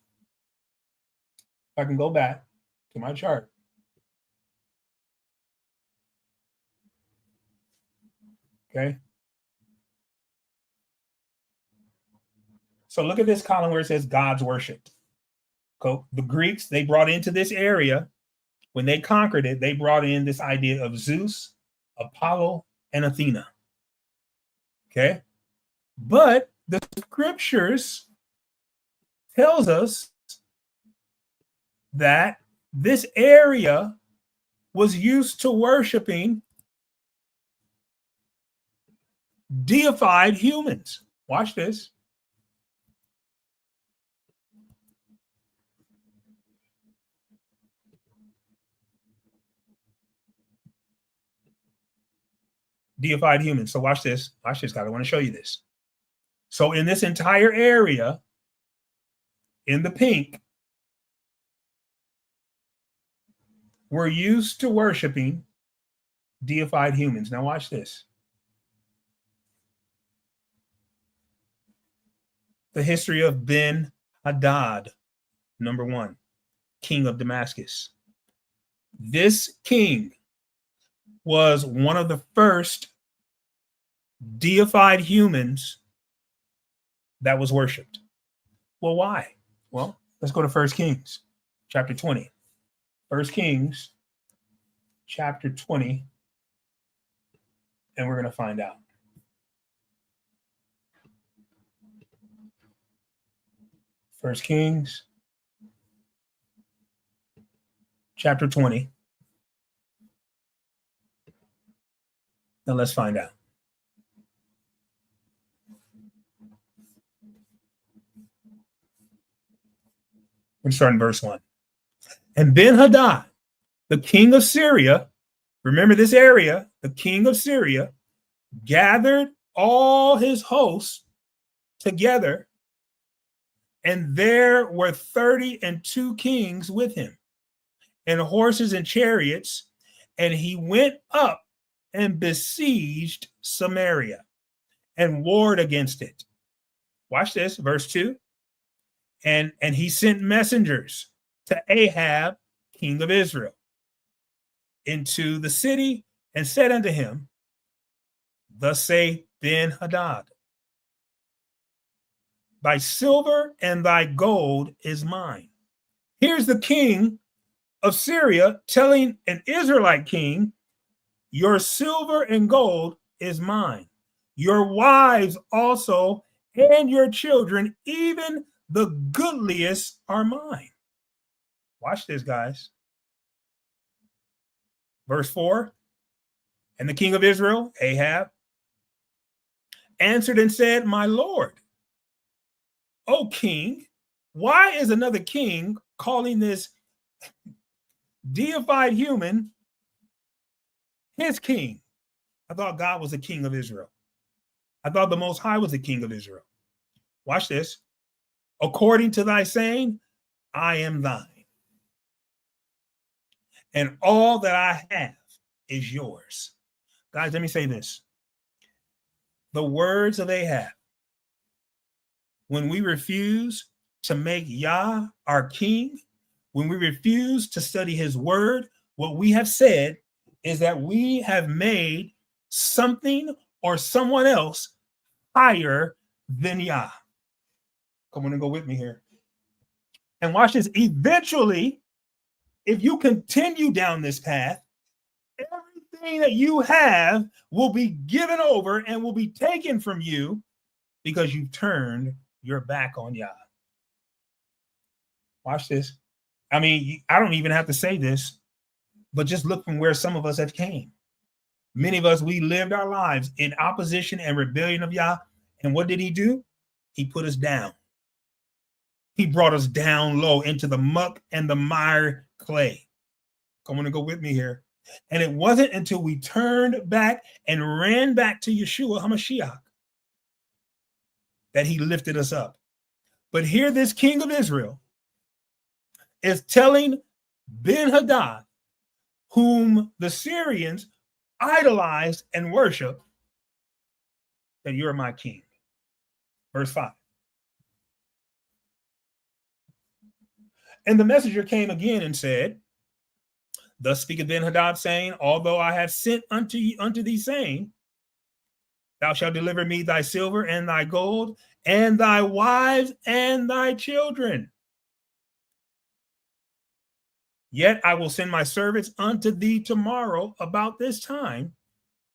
if I can go back to my chart. Okay. So look at this column where it says gods worshipped. The Greeks, they brought into this area, when they conquered it, they brought in this idea of Zeus, Apollo, and Athena. Okay. But the scriptures tells us that this area was used to worshiping deified humans. Watch this. Deified humans. So watch this. Watch this, guys. I want to show you this. So in this entire area, in the pink, we're used to worshiping deified humans. Now watch this. The history of Ben-Hadad, number 1, king of Damascus. This king was one of the first deified humans that was worshipped. Well, why? Well, let's go to 1 Kings chapter 20. 1 Kings chapter 20, and we're going to find out. First Kings chapter 20. Now let's find out. We're starting verse 1. And Ben-Hadad, the king of Syria, remember this area, the king of Syria, gathered all his hosts together, and there were 32 kings with him, and horses and chariots, and he went up and besieged Samaria and warred against it. Watch this, verse 2. And he sent messengers to Ahab, king of Israel, into the city and said unto him, Thus saith Ben-Hadad, Thy silver and thy gold is mine. Here's the king of Syria telling an Israelite king, Your silver and gold is mine. Your wives also and your children, even the goodliest, are mine. Watch this, guys. Verse 4. And the king of Israel, Ahab, answered and said, My lord, O king, why is another king calling this deified human his king? I thought God was the king of Israel. I thought the Most High was the king of Israel. Watch this. According to thy saying, I am thine, and all that I have is yours. Guys, let me say this. The words of Ahab, when we refuse to make Yah our king, when we refuse to study his word, what we have said is that we have made something or someone else higher than Yah. Come on and go with me here. And watch this. Eventually, if you continue down this path, everything that you have will be given over and will be taken from you because you've turned your back on Yah. Watch this. I mean, I don't even have to say this, but just look from where some of us have came. Many of us, we lived our lives in opposition and rebellion of Yah. And what did he do? He put us down. He brought us down low into the muck and the mire clay. Come on and go with me here. And it wasn't until we turned back and ran back to Yeshua HaMashiach that he lifted us up. But here this king of Israel is telling Ben-Hadad, whom the Syrians idolize and worship, that you're my king. Verse 5. And the messenger came again and said, thus speaketh Ben-Hadad, saying, although I have sent unto thee, saying, thou shalt deliver me thy silver and thy gold, and thy wives and thy children. Yet I will send my servants unto thee tomorrow about this time,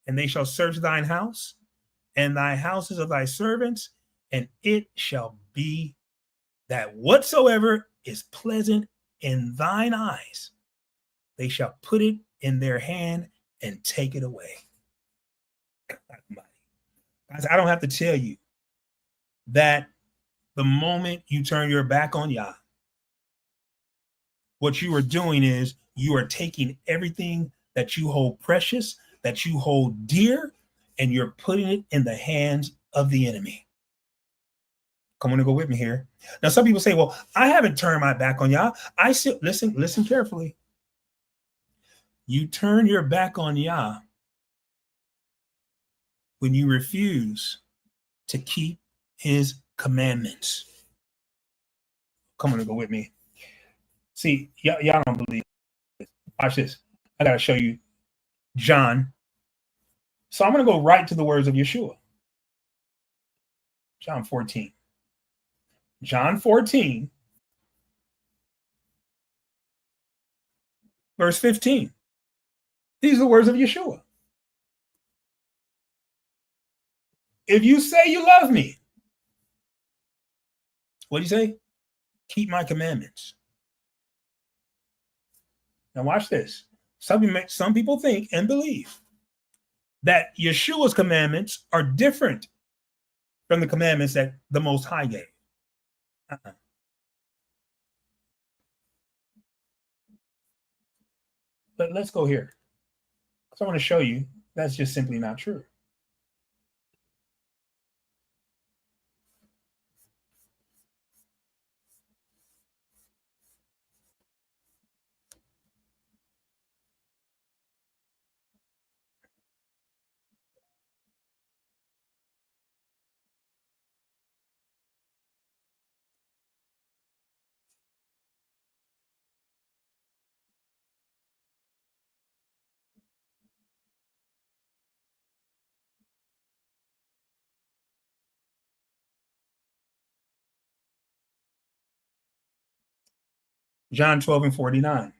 and they shall search thine house and thy houses of thy servants, and it shall be that whatsoever is pleasant in thine eyes, they shall put it in their hand and take it away. Guys, I don't have to tell you that the moment you turn your back on Yah, what you are doing is you are taking everything that you hold precious, that you hold dear, and you're putting it in the hands of the enemy. Come on and go with me here. Now, some people say, well, I haven't turned my back on Yah. I still, listen carefully. You turn your back on Yah when you refuse to keep his commandments. Come on and go with me. See, y'all don't believe it. Watch this. I got to show you John. So I'm going to go right to the words of Yeshua. John 14. John 14, verse 15. These are the words of Yeshua. If you say you love me, what do you say? Keep my commandments. Now watch this. Some people think and believe that Yeshua's commandments are different from the commandments that the Most High gave. But let's go here. So I want to show you that's just simply not true. John 12 and 49.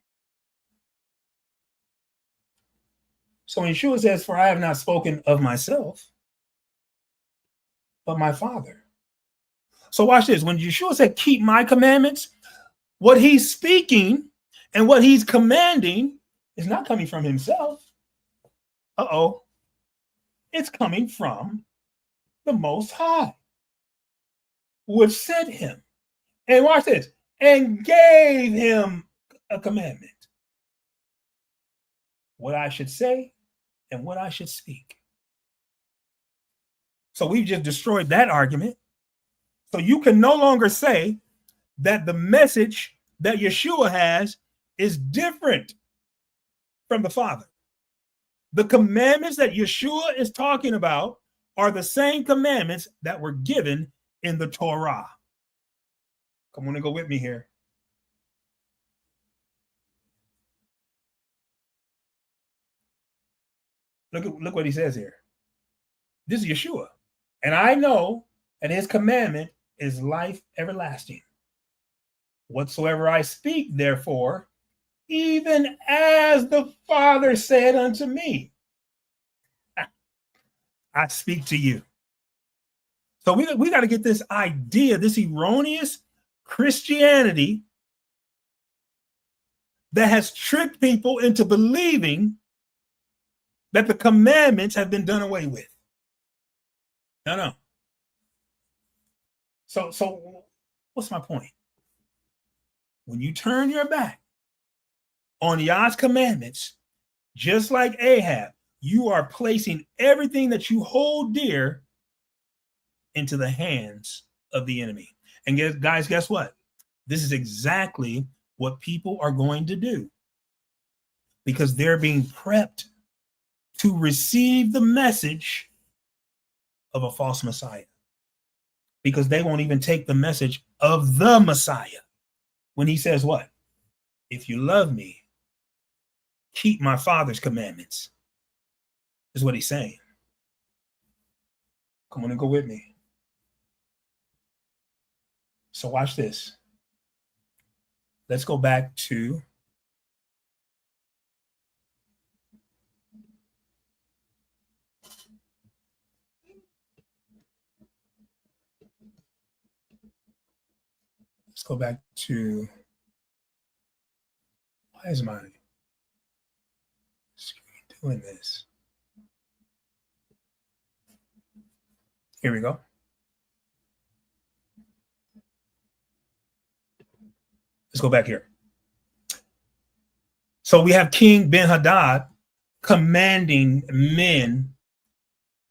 So when Yeshua says, for I have not spoken of myself, but my Father. So watch this. When Yeshua said, keep my commandments, what he's speaking and what he's commanding is not coming from himself. It's coming from the Most High, which sent him. And watch this. And gave him a commandment. What I should say and what I should speak. So we've just destroyed that argument. So you can no longer say that the message that Yeshua has is different from the Father. The commandments that Yeshua is talking about are the same commandments that were given in the Torah. Come on and go with me here. Look what he says here. This is Yeshua. And I know that his commandment is life everlasting. Whatsoever I speak, therefore, even as the Father said unto me, I speak to you. So we got to get this idea, this erroneous Christianity that has tricked people into believing that the commandments have been done away with. No. So what's my point? When you turn your back on Yah's commandments, just like Ahab, you are placing everything that you hold dear into the hands of the enemy. And guys, guess what? This is exactly what people are going to do, because they're being prepped to receive the message of a false Messiah, because they won't even take the message of the Messiah when he says what? If you love me, keep my Father's commandments, is what he's saying. Come on and go with me. So watch this. Let's go back to why is my screen doing this? Here we go. Let's go back here. So we have King Ben-Hadad commanding men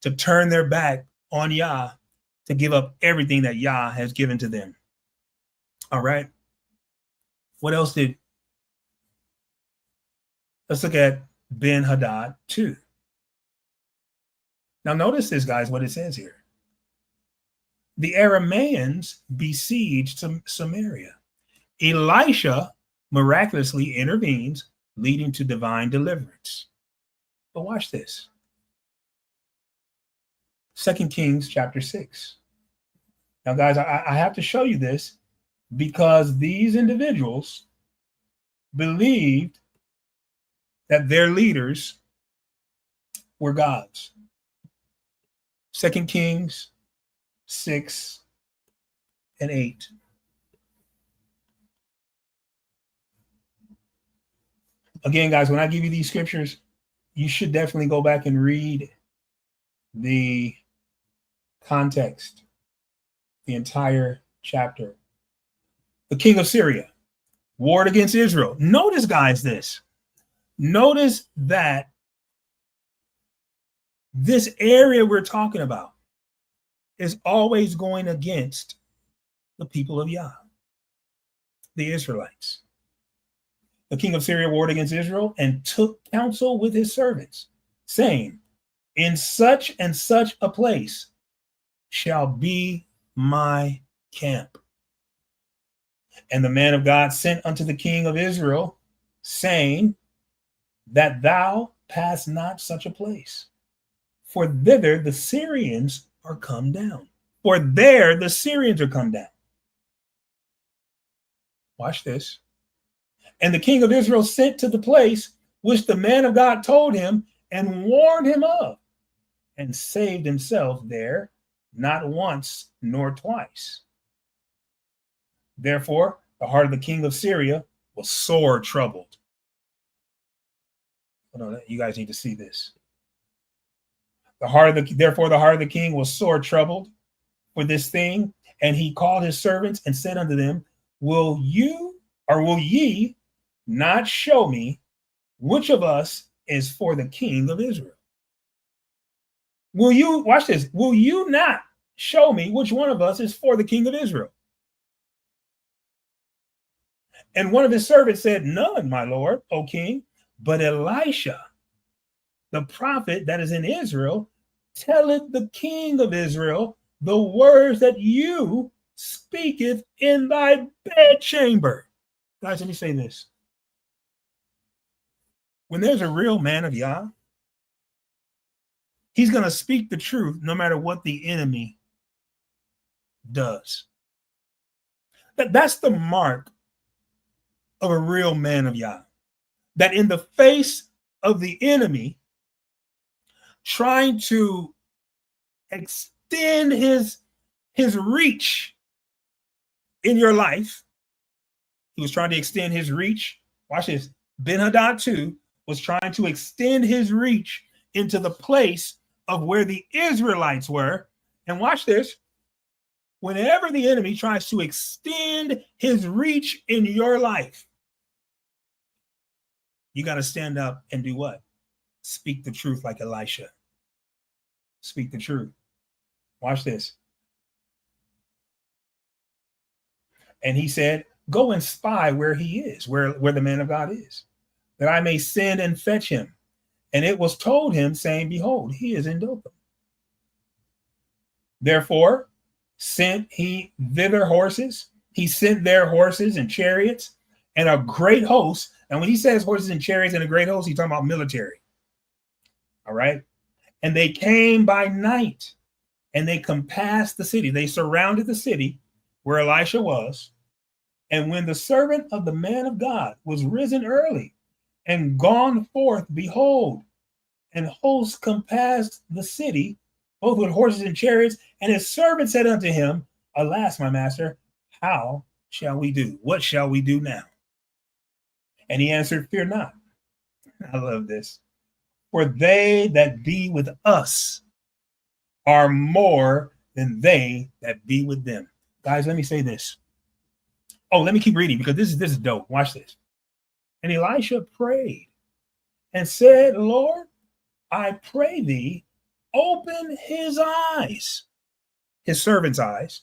to turn their back on Yah, to give up everything that Yah has given to them. All right. What else let's look at Ben-Hadad 2. Now notice this, guys, what it says here. The Arameans besieged Samaria. Elisha miraculously intervenes, leading to divine deliverance. But watch this. 2 Kings chapter 6. Now, guys, I have to show you this because these individuals believed that their leaders were gods. 2 Kings 6 and 8. Again, guys, when I give you these scriptures, you should definitely go back and read the context, the entire chapter. The king of Syria warred against Israel. Notice, guys, this. Notice that this area we're talking about is always going against the people of Yah, the Israelites. The king of Syria warred against Israel and took counsel with his servants, saying, in such and such a place shall be my camp. And the man of God sent unto the king of Israel, saying, that thou pass not such a place, for thither the Syrians are come down. For there the Syrians are come down. Watch this. And the king of Israel sent to the place which the man of God told him and warned him of, and saved himself there, not once nor twice. Therefore, the heart of the king of Syria was sore troubled. Hold on, you guys need to see this. Therefore, the heart of the king was sore troubled for this thing, and he called his servants and said unto them, will ye not show me which of us is for the king of Israel? Will you, watch this, will you not show me which one of us is for the king of Israel? And one of his servants said, none, my lord, O king, but Elisha, the prophet that is in Israel, telleth the king of Israel the words that you speaketh in thy bedchamber. Guys, let me say this. When there's a real man of Yah, he's going to speak the truth no matter what the enemy does. That's the mark of a real man of Yah. That in the face of the enemy trying to extend his reach in your life, he was trying to extend his reach Watch this. Ben-Hadad too was trying to extend his reach into the place of where the Israelites were. And watch this. Whenever the enemy tries to extend his reach in your life, you got to stand up and do what? Speak the truth like Elisha. Speak the truth. Watch this. And he said, go and spy where he is, where the man of God is, that I may send and fetch him. And it was told him, saying, behold, he is in Dothan. Therefore sent he thither horses. He sent there horses and chariots and a great host. And when he says horses and chariots and a great host, he's talking about military. All right. And they came by night and they compassed the city. They surrounded the city where Elisha was. And when the servant of the man of God was risen early and gone forth, behold, and hosts compassed the city, both with horses and chariots. And his servant said unto him, alas, my master, how shall we do? What shall we do now? And he answered, fear not. I love this. For they that be with us are more than they that be with them. Guys, let me say this. Oh, let me keep reading because this is dope. Watch this. And Elisha prayed and said, Lord, I pray thee, open his eyes, his servant's eyes,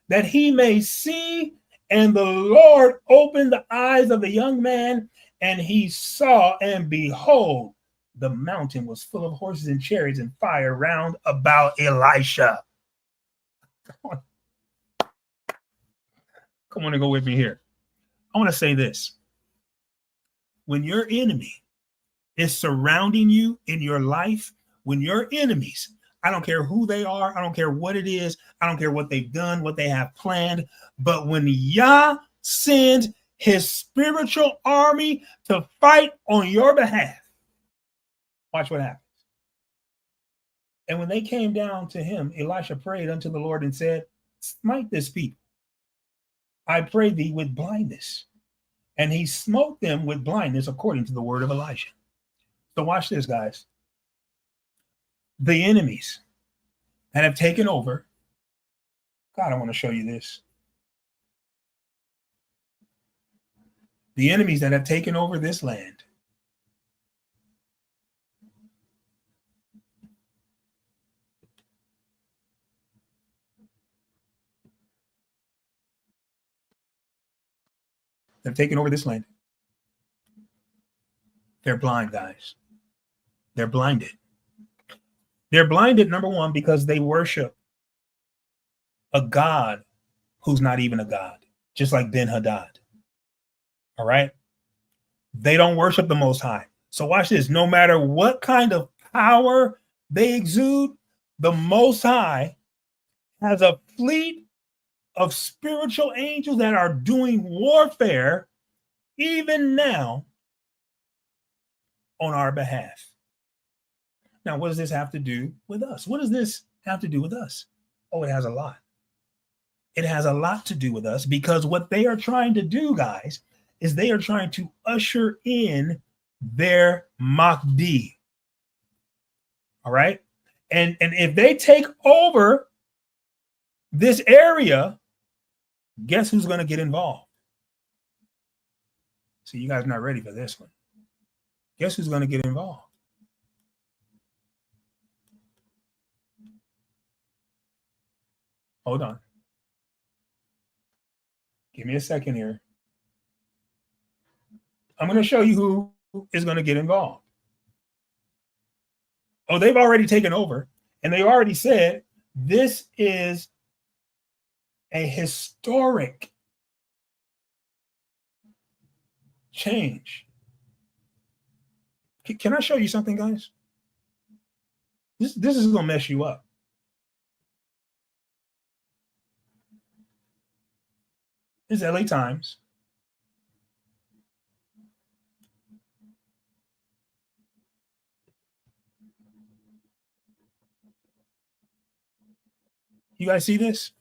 that he may see. And the Lord opened the eyes of the young man, and he saw, and behold, the mountain was full of horses and chariots and fire round about Elisha. Come on and go with me here. I want to say this. When your enemy is surrounding you in your life, when your enemies, I don't care who they are, I don't care what it is, I don't care what they've done, what they have planned, but when Yah sends his spiritual army to fight on your behalf, watch what happens. And when they came down to him, Elisha prayed unto the Lord and said, smite this people, I pray thee, with blindness. And he smote them with blindness according to the word of Elisha. So watch this, guys. The enemies that have taken over. God, I want to show you this. The enemies that have taken over this land. They've taken over this land. They're blind, guys. They're blinded. They're blinded, number one, because they worship a God who's not even a God, just like Ben-Hadad. All right? They don't worship the Most High. So watch this. No matter what kind of power they exude, the Most High has a fleet of spiritual angels that are doing warfare even now on our behalf. Now, what does this have to do with us? What does this have to do with us? Oh, it has a lot. It has a lot to do with us because what they are trying to do, guys, is they are trying to usher in their Mahdi. All right. And if they take over this area, guess who's going to get involved? See, you guys are not ready for this one. Guess who's going to get involved? Hold on. Give me a second here. I'm going to show you who is going to get involved. Oh, they've already taken over, and they already said this is a historic change. Can I show you something, guys? This is going to mess you up. This is LA Times. You guys see this?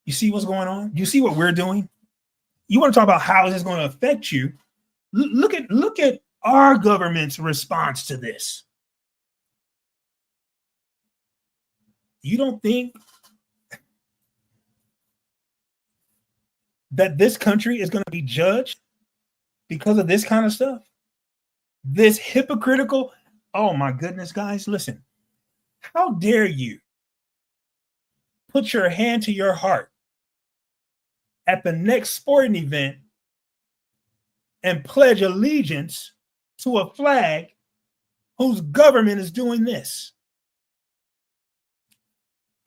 You see what's going on? You see what we're doing? You want to talk about how is this going to affect you? Look at our government's response to this. You don't think that this country is going to be judged because of this kind of stuff? This hypocritical, oh my goodness, guys, listen. How dare you put your hand to your heart at the next sporting event and pledge allegiance to a flag whose government is doing this?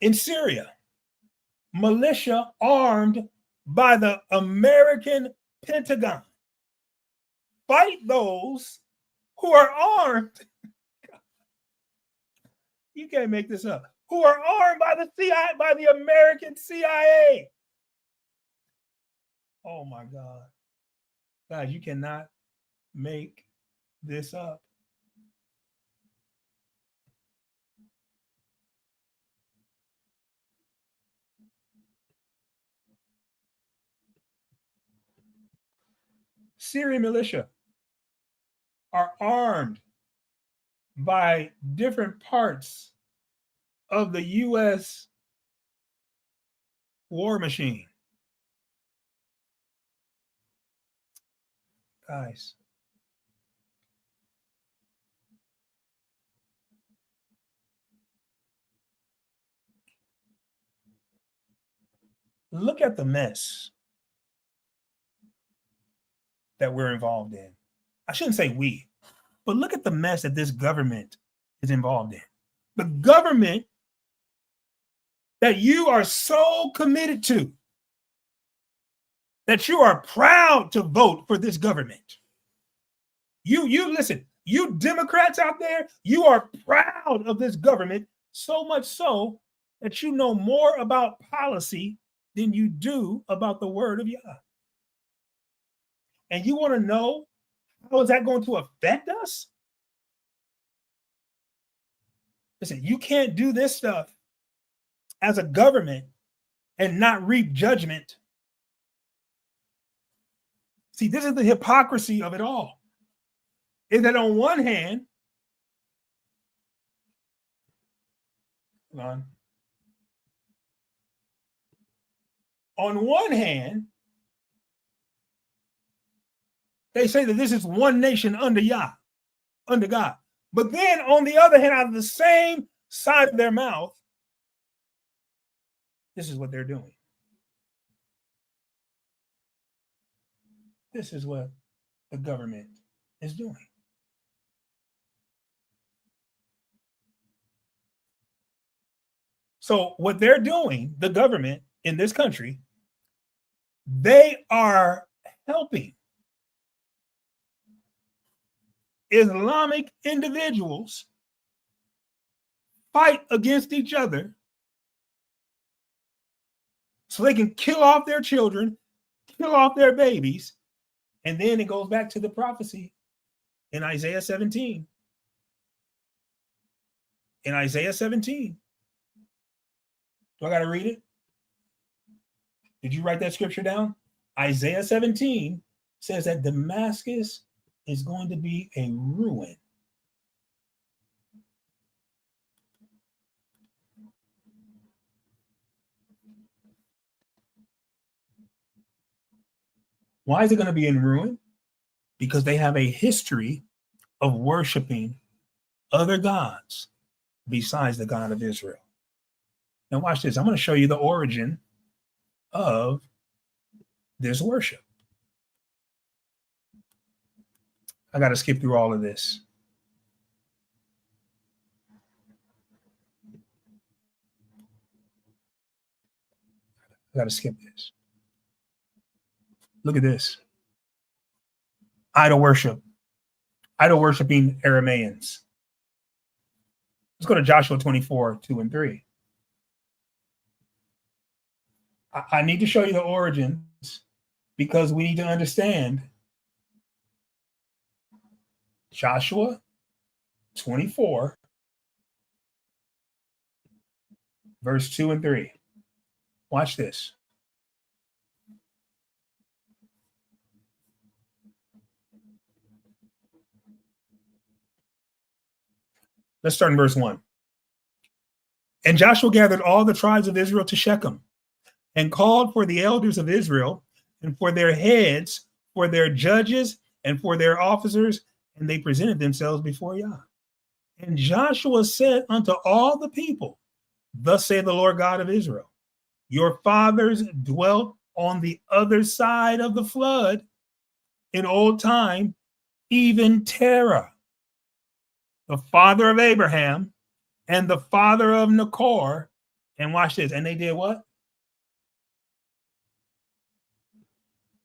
In Syria, militia armed by the American Pentagon fight those who are armed. You can't make this up. Who are armed by the CIA, by the American CIA. Oh my God. Guys, you cannot make this up. Syrian militia are armed by different parts of the U.S. war machine. Guys, look at the mess that we're involved in. I shouldn't say we, but look at the mess that this government is involved in. The government that you are so committed to, that you are proud to vote for this government. You listen, you Democrats out there, you are proud of this government, so much so that you know more about policy than you do about the word of Yah. And you want to know how is that going to affect us? Listen, you can't do this stuff as a government and not reap judgment. See, this is the hypocrisy of it all. Is that on one hand, on one hand, they say that this is one nation under Yah, under God. But then on the other hand, out of the same side of their mouth, this is what they're doing. This is what the government is doing. So what they're doing, the government in this country, they are helping Islamic individuals fight against each other so they can kill off their children, kill off their babies. And then it goes back to the prophecy in Isaiah 17. In Isaiah 17. Do I got to read it? Did you write that scripture down? Isaiah 17 says that Damascus is going to be a ruin. Why is it going to be in ruin? Because they have a history of worshiping other gods besides the God of Israel. Now watch this. I'm going to show you the origin of this worship. I got to skip through all of this. I got to skip this. Look at this. Idol worship. Idol worshiping Aramaeans. Let's go to Joshua 24, 2 and 3. I need to show you the origins because we need to understand Joshua 24, verse 2 and 3. Watch this. Let's start in verse 1. And Joshua gathered all the tribes of Israel to Shechem and called for the elders of Israel and for their heads, for their judges, and for their officers, and they presented themselves before Yah. And Joshua said unto all the people, thus saith the Lord God of Israel, your fathers dwelt on the other side of the flood in old time, even Terah, the father of Abraham, and the father of Nachor. And watch this. And they did what?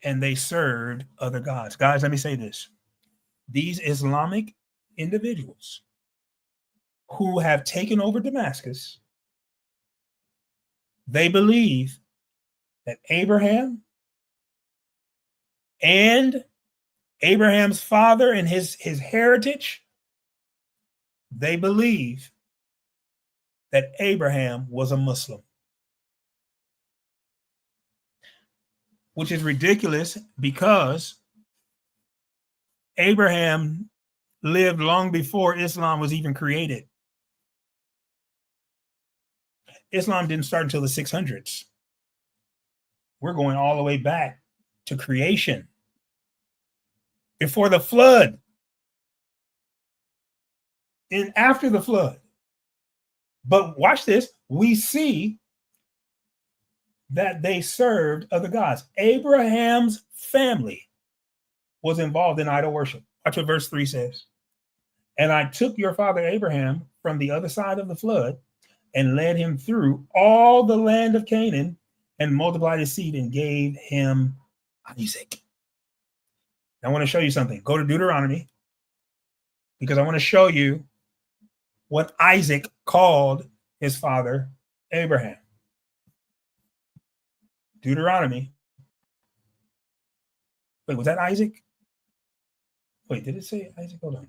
And they served other gods. Guys, let me say this. These Islamic individuals who have taken over Damascus, they believe that Abraham and Abraham's father and his heritage, they believe that Abraham was a Muslim, which is ridiculous because Abraham lived long before Islam was even created. Islam didn't start until the 600s. We're going all the way back to creation, before the flood, and after the flood. But watch this. We see that they served other gods. Abraham's family was involved in idol worship. Watch what verse 3 says. And I took your father Abraham from the other side of the flood and led him through all the land of Canaan and multiplied his seed and gave him Isaac. I want to show you something. Go to Deuteronomy, because I want to show you what Isaac called his father Abraham. Deuteronomy. Wait, was that Isaac? Wait, did it say Isaac? Hold on.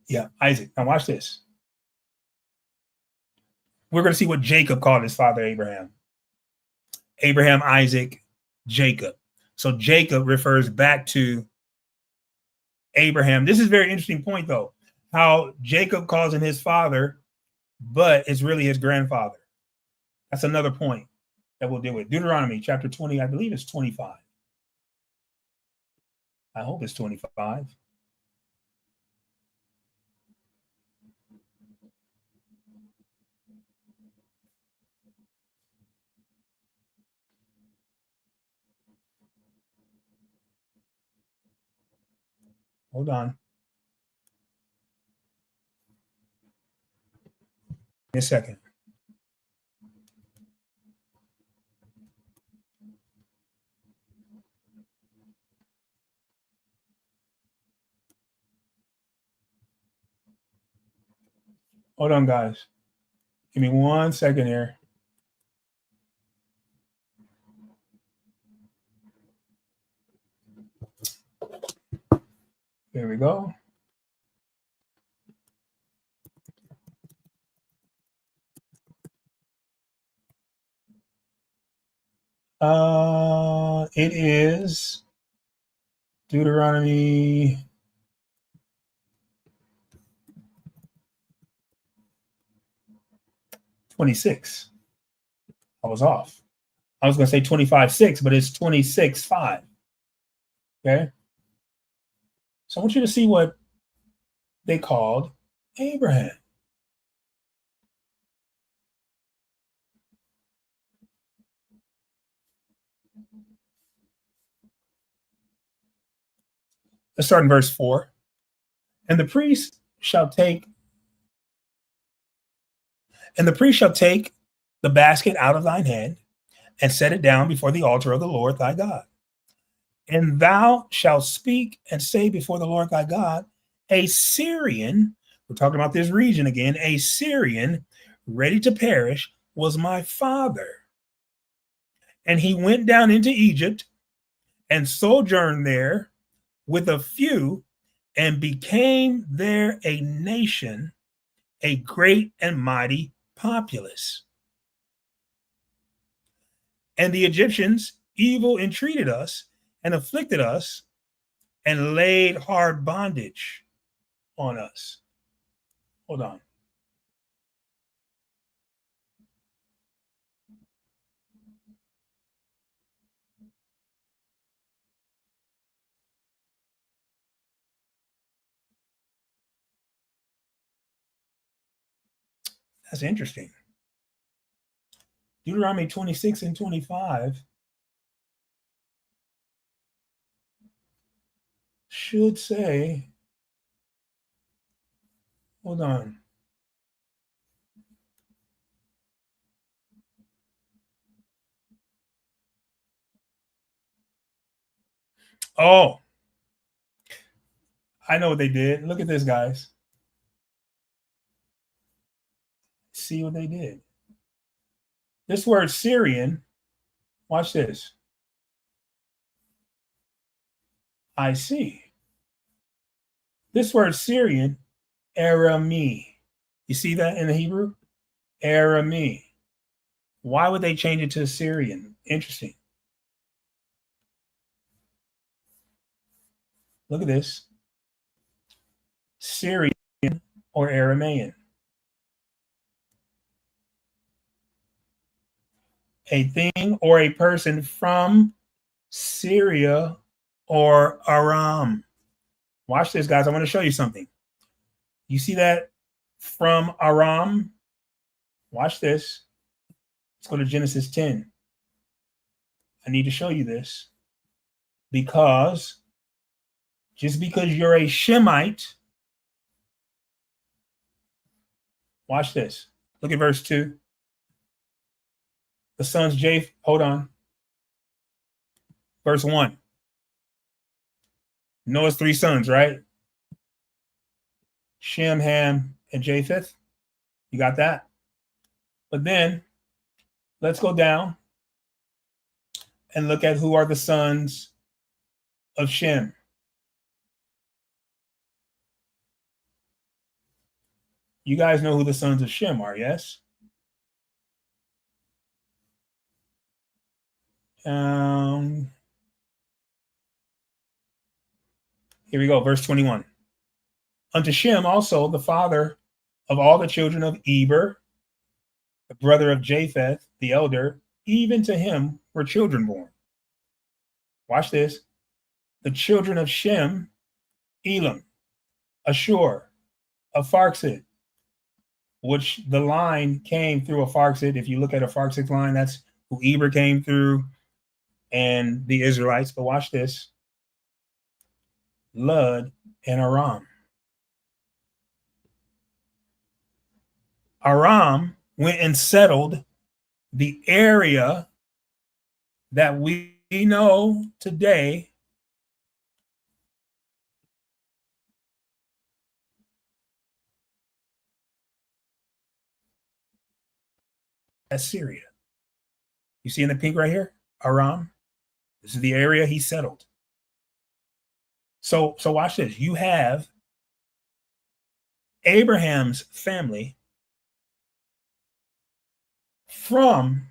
Yeah, Isaac. Now watch this. We're going to see what Jacob called his father Abraham. Abraham, Isaac, Jacob. So Jacob refers back to Abraham. This is a very interesting point, though, how Jacob calls him his father, but it's really his grandfather. That's another point that we'll deal with. Deuteronomy chapter 20, I believe it's 25. I hope it's 25. Hold on. Give me a second. Hold on, guys. Give me 1 second here. Here we go. It is Deuteronomy 26. I was off. I was going to say 25:6, but it's 26:5. Okay. So I want you to see what they called Abraham. Let's start in verse 4. And the priest shall take the basket out of thine hand and set it down before the altar of the Lord thy God. And thou shalt speak and say before the Lord thy God, a Syrian, we're talking about this region again, a Syrian ready to perish was my father. And he went down into Egypt and sojourned there with a few and became there a nation, a great and mighty populace. And the Egyptians evil entreated us and afflicted us and laid hard bondage on us. Hold on. That's interesting. Deuteronomy 26 and 25 should say, hold on. Oh, I know what they did. Look at this, guys. See what they did. This word Syrian, watch this. I see. This word Syrian, Arami. You see that in the Hebrew? Arami. Why would they change it to Syrian? Interesting. Look at this. Syrian or Aramaean. A thing or a person from Syria or Aram. Watch this, guys. I want to show you something. You see that from Aram? Watch this. Let's go to Genesis 10. I need to show you this because just because you're a Shemite, watch this. Look at verse 2. The sons Japheth, hold on. Verse 1. Noah's 3 sons, right? Shem, Ham, and Japheth. You got that? But then let's go down and look at who are the sons of Shem. You guys know who the sons of Shem are, yes? Here we go, verse 21. Unto Shem also, the father of all the children of Eber, the brother of Japheth, the elder, even to him were children born. Watch this. The children of Shem, Elam, Ashur, Apharxad, which the line came through Apharxad. If you look at a Apharxad line, that's who Eber came through and the Israelites. But watch this. Lud and Aram. Aram went and settled the area that we know today as Syria. You see in the pink right here, Aram. This is the area he settled. So watch this. You have Abraham's family from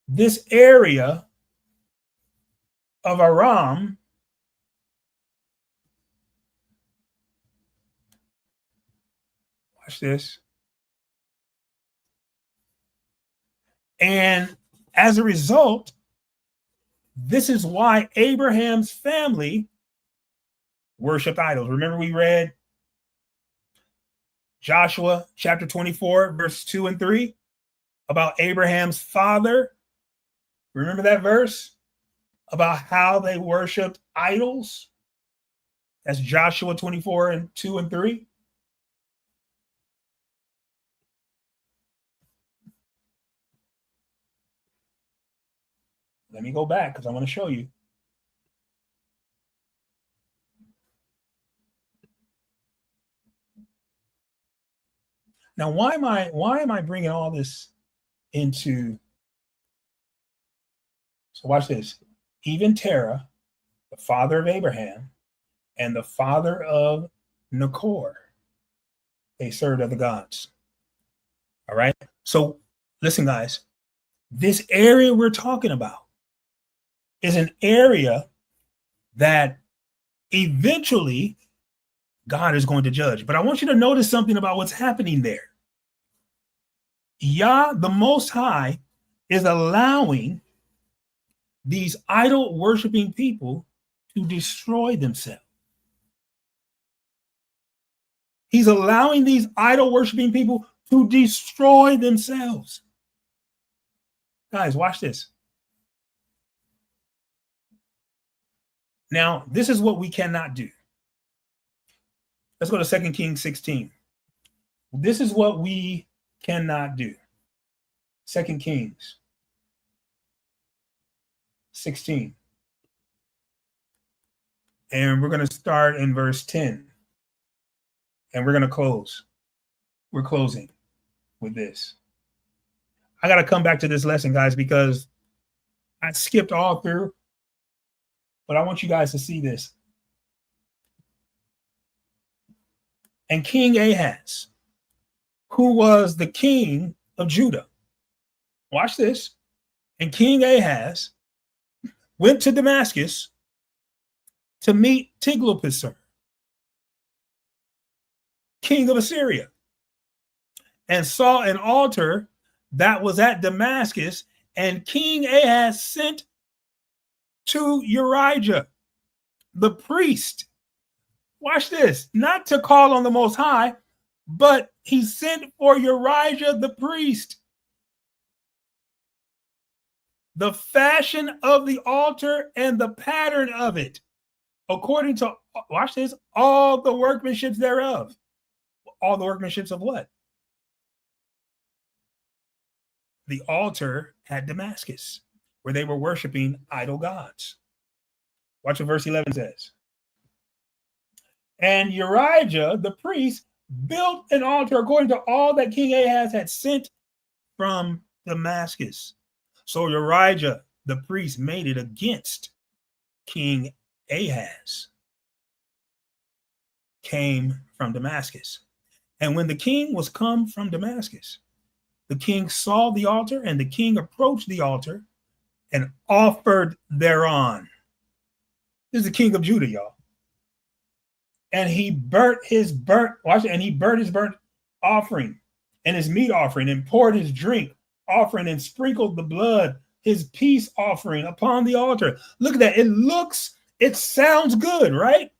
this area of Aram watch this. And as a result, this is why Abraham's family worshiped idols. Remember we read Joshua chapter 24, verse 2 and 3 about Abraham's father. Remember that verse about how they worshiped idols? That's Joshua 24 and 2 and 3. Let me go back because I want to show you. Now, why am I bringing all this into? So watch this. Even Terah, the father of Abraham, and the father of Nachor, they served other gods. All right. So Listen, guys, this area we're talking about is an area that eventually God is going to judge. But I want you to notice something about what's happening there. Yah, the Most High, is allowing these idol worshiping people to destroy themselves. He's allowing these idol worshiping people to destroy themselves. Guys, watch this. Now, this is what we cannot do. Let's go to 2 Kings 16. This is what we cannot do. 2 Kings 16. And we're going to start in verse 10. And we're going to close. We're closing with this. I got to come back to this lesson, guys, because I skipped all through. But I want you guys to see this. And King Ahaz, who was the king of Judah. Watch this. And King Ahaz went to Damascus to meet Tiglath-Pileser, king of Assyria, and saw an altar that was at Damascus, and King Ahaz sent to Urijah, the priest. Watch this. Not to call on the Most High, but he sent for Urijah, the priest. The fashion of the altar and the pattern of it, according to, watch this, all the workmanships thereof. All the workmanships of what? The altar at Damascus, where they were worshiping idol gods. Watch what verse 11 says. And Urijah, the priest, built an altar according to all that King Ahaz had sent from Damascus. So Urijah, the priest, made it against King Ahaz, came from Damascus. And when the king was come from Damascus, the king saw the altar, and the king approached the altar and offered thereon. This is the king of Judah, y'all. And he burnt his burnt offering and his meat offering, and poured his drink offering, and sprinkled the blood, his peace offering, upon the altar. Look at that. It sounds good, right?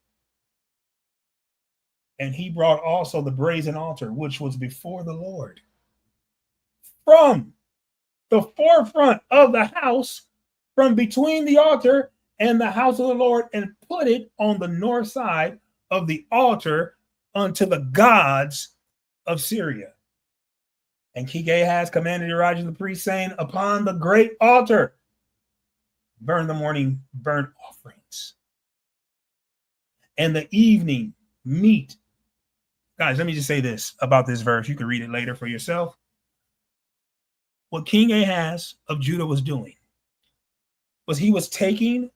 And he brought also the brazen altar, which was before the Lord, from the forefront of the house, from between the altar and the house of the Lord, and put it on the north side of the altar unto the gods of Syria. And King Ahaz commanded Urijah the priest, saying, upon the great altar, burn the morning burnt offerings, and the evening meat. Guys, let me just say this about this verse. You can read it later for yourself. What King Ahaz of Judah was doing was he was taking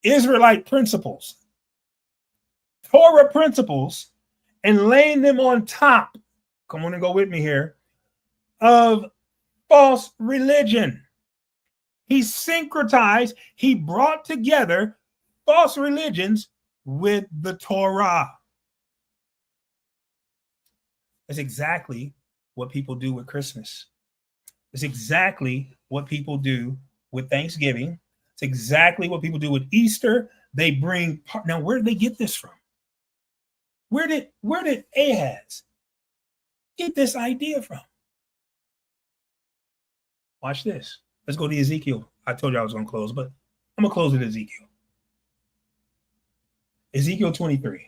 Israelite principles, Torah principles, and laying them on top, come on and go with me here, of false religion. He syncretized, he brought together false religions with the Torah. That's exactly what people do with Christmas. It's exactly what people do with Thanksgiving. It's exactly what people do with Easter. They bring, now where did they get this from? Where did Ahaz get this idea from? Watch this. Let's go to Ezekiel. I told you I was going to close, but I'm going to close with Ezekiel. Ezekiel 23.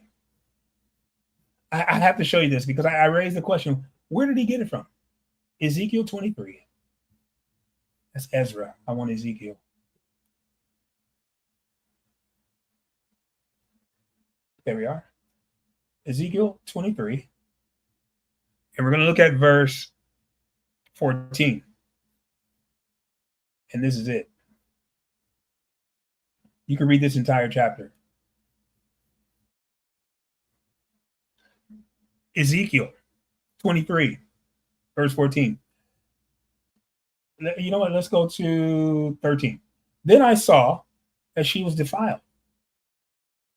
I have to show you this because I raised the question, where did he get it from? Ezekiel 23. That's Ezra. I want Ezekiel. There we are. Ezekiel 23. And we're going to look at verse 14. And this is it. You can read this entire chapter. Ezekiel 23. Verse 14. You know what? Let's go to 13. Then I saw that she was defiled,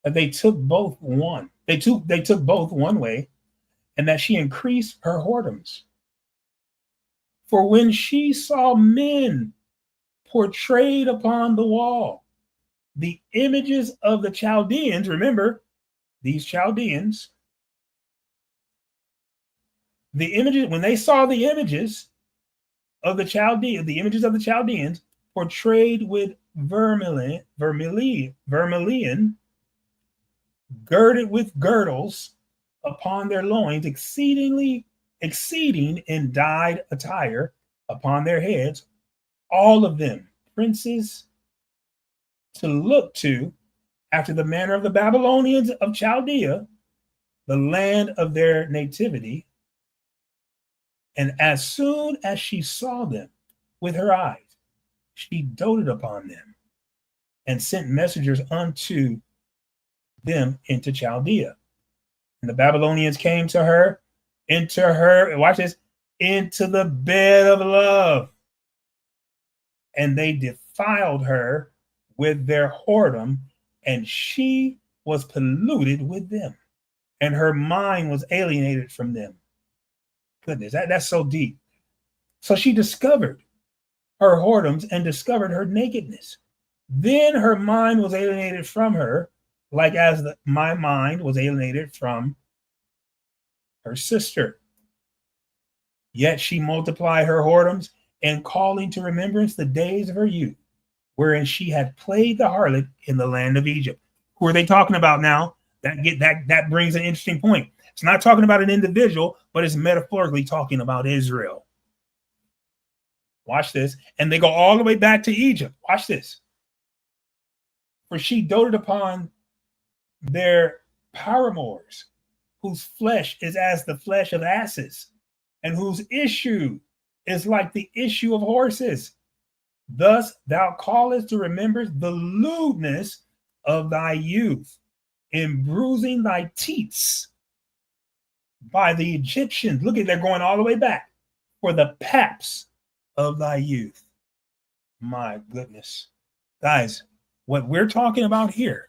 that they took both one. They took both one way, and that she increased her whoredoms. For when she saw men portrayed upon the wall, the images of the Chaldeans, remember, these Chaldeans, the images, when they saw the images of the Chaldeans portrayed with vermilion, girded with girdles upon their loins, exceeding in dyed attire upon their heads, all of them princes to look to after the manner of the Babylonians of Chaldea, the land of their nativity. And as soon as she saw them with her eyes, she doted upon them and sent messengers unto them into Chaldea. And the Babylonians came to her, watch this, into the bed of love. And they defiled her with their whoredom, and she was polluted with them, and her mind was alienated from them. Goodness, that's so deep. So she discovered her whoredoms and discovered her nakedness. Then her mind was alienated from her, like as my mind was alienated from her sister. Yet she multiplied her whoredoms, and calling to remembrance the days of her youth, wherein she had played the harlot in the land of Egypt. Who are they talking about now? That brings an interesting point. It's not talking about an individual, but it's metaphorically talking about Israel. Watch this. And they go all the way back to Egypt. Watch this. For she doted upon their paramours, whose flesh is as the flesh of asses, and whose issue is like the issue of horses. Thus thou callest to remembrance the lewdness of thy youth, in bruising thy teats by the Egyptians. Look at, they're going all the way back. For the paps of thy youth. My goodness. Guys, what we're talking about here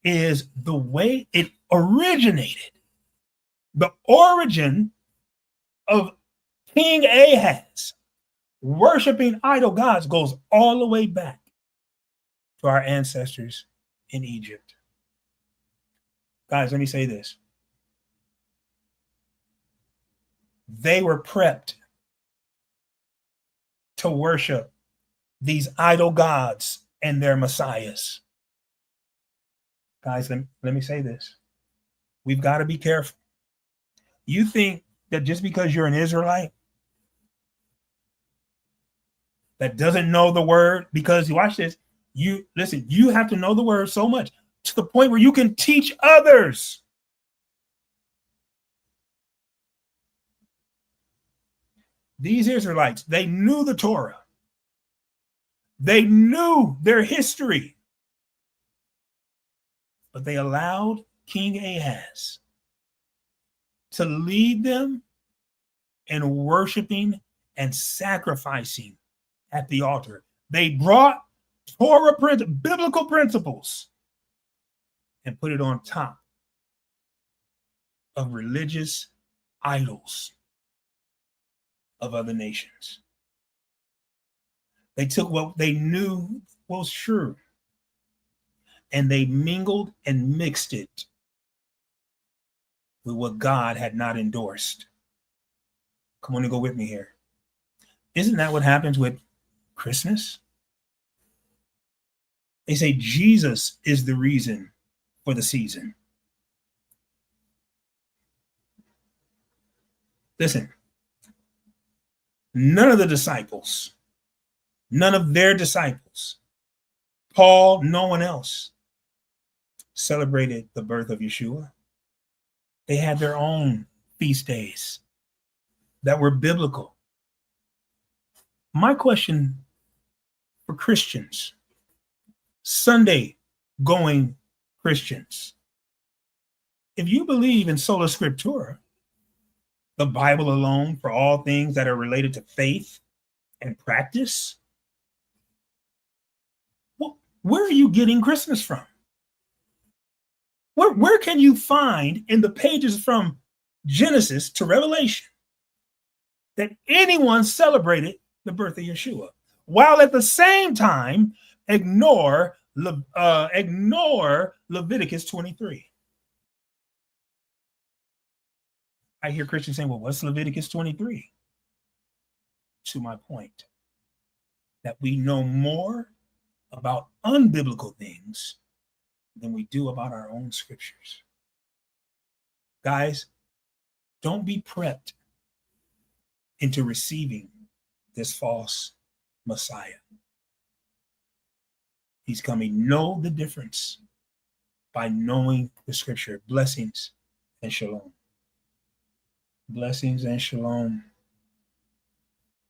is the way it originated. The origin of King Ahaz worshiping idol gods goes all the way back to our ancestors in Egypt. Guys, let me say this. They were prepped to worship these idol gods and their messiahs. Guys, let me say this. We've got to be careful. You think that just because you're an Israelite that doesn't know the word, because you watch this, you have to know the word so much to the point where you can teach others. These Israelites, they knew the Torah. They knew their history. But they allowed King Ahaz to lead them in worshiping and sacrificing at the altar. They brought Torah biblical principles and put it on top of religious idols of other nations. They took what they knew was true and they mingled and mixed it with what God had not endorsed. Come on and go with me here. Isn't that what happens with Christmas? They say Jesus is the reason for the season. Listen, none of their disciples, Paul, no one else celebrated the birth of Yeshua. They had their own feast days that were biblical. My question for Christians, Sunday going Christians, if you believe in sola scriptura, the Bible alone for all things that are related to faith and practice? Well, where are you getting Christmas from? Where can you find in the pages from Genesis to Revelation that anyone celebrated the birth of Yeshua, while at the same time ignore Leviticus 23? I hear Christians saying, well, what's Leviticus 23? To my point, that we know more about unbiblical things than we do about our own scriptures. Guys, don't be prepped into receiving this false Messiah. He's coming. Know the difference by knowing the scripture. Blessings and shalom. Blessings and shalom.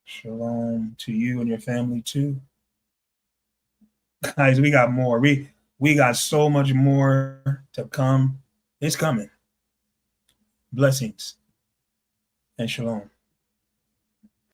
Shalom to you and your family too. Guys, we got more. We got so much more to come. It's coming. Blessings and shalom.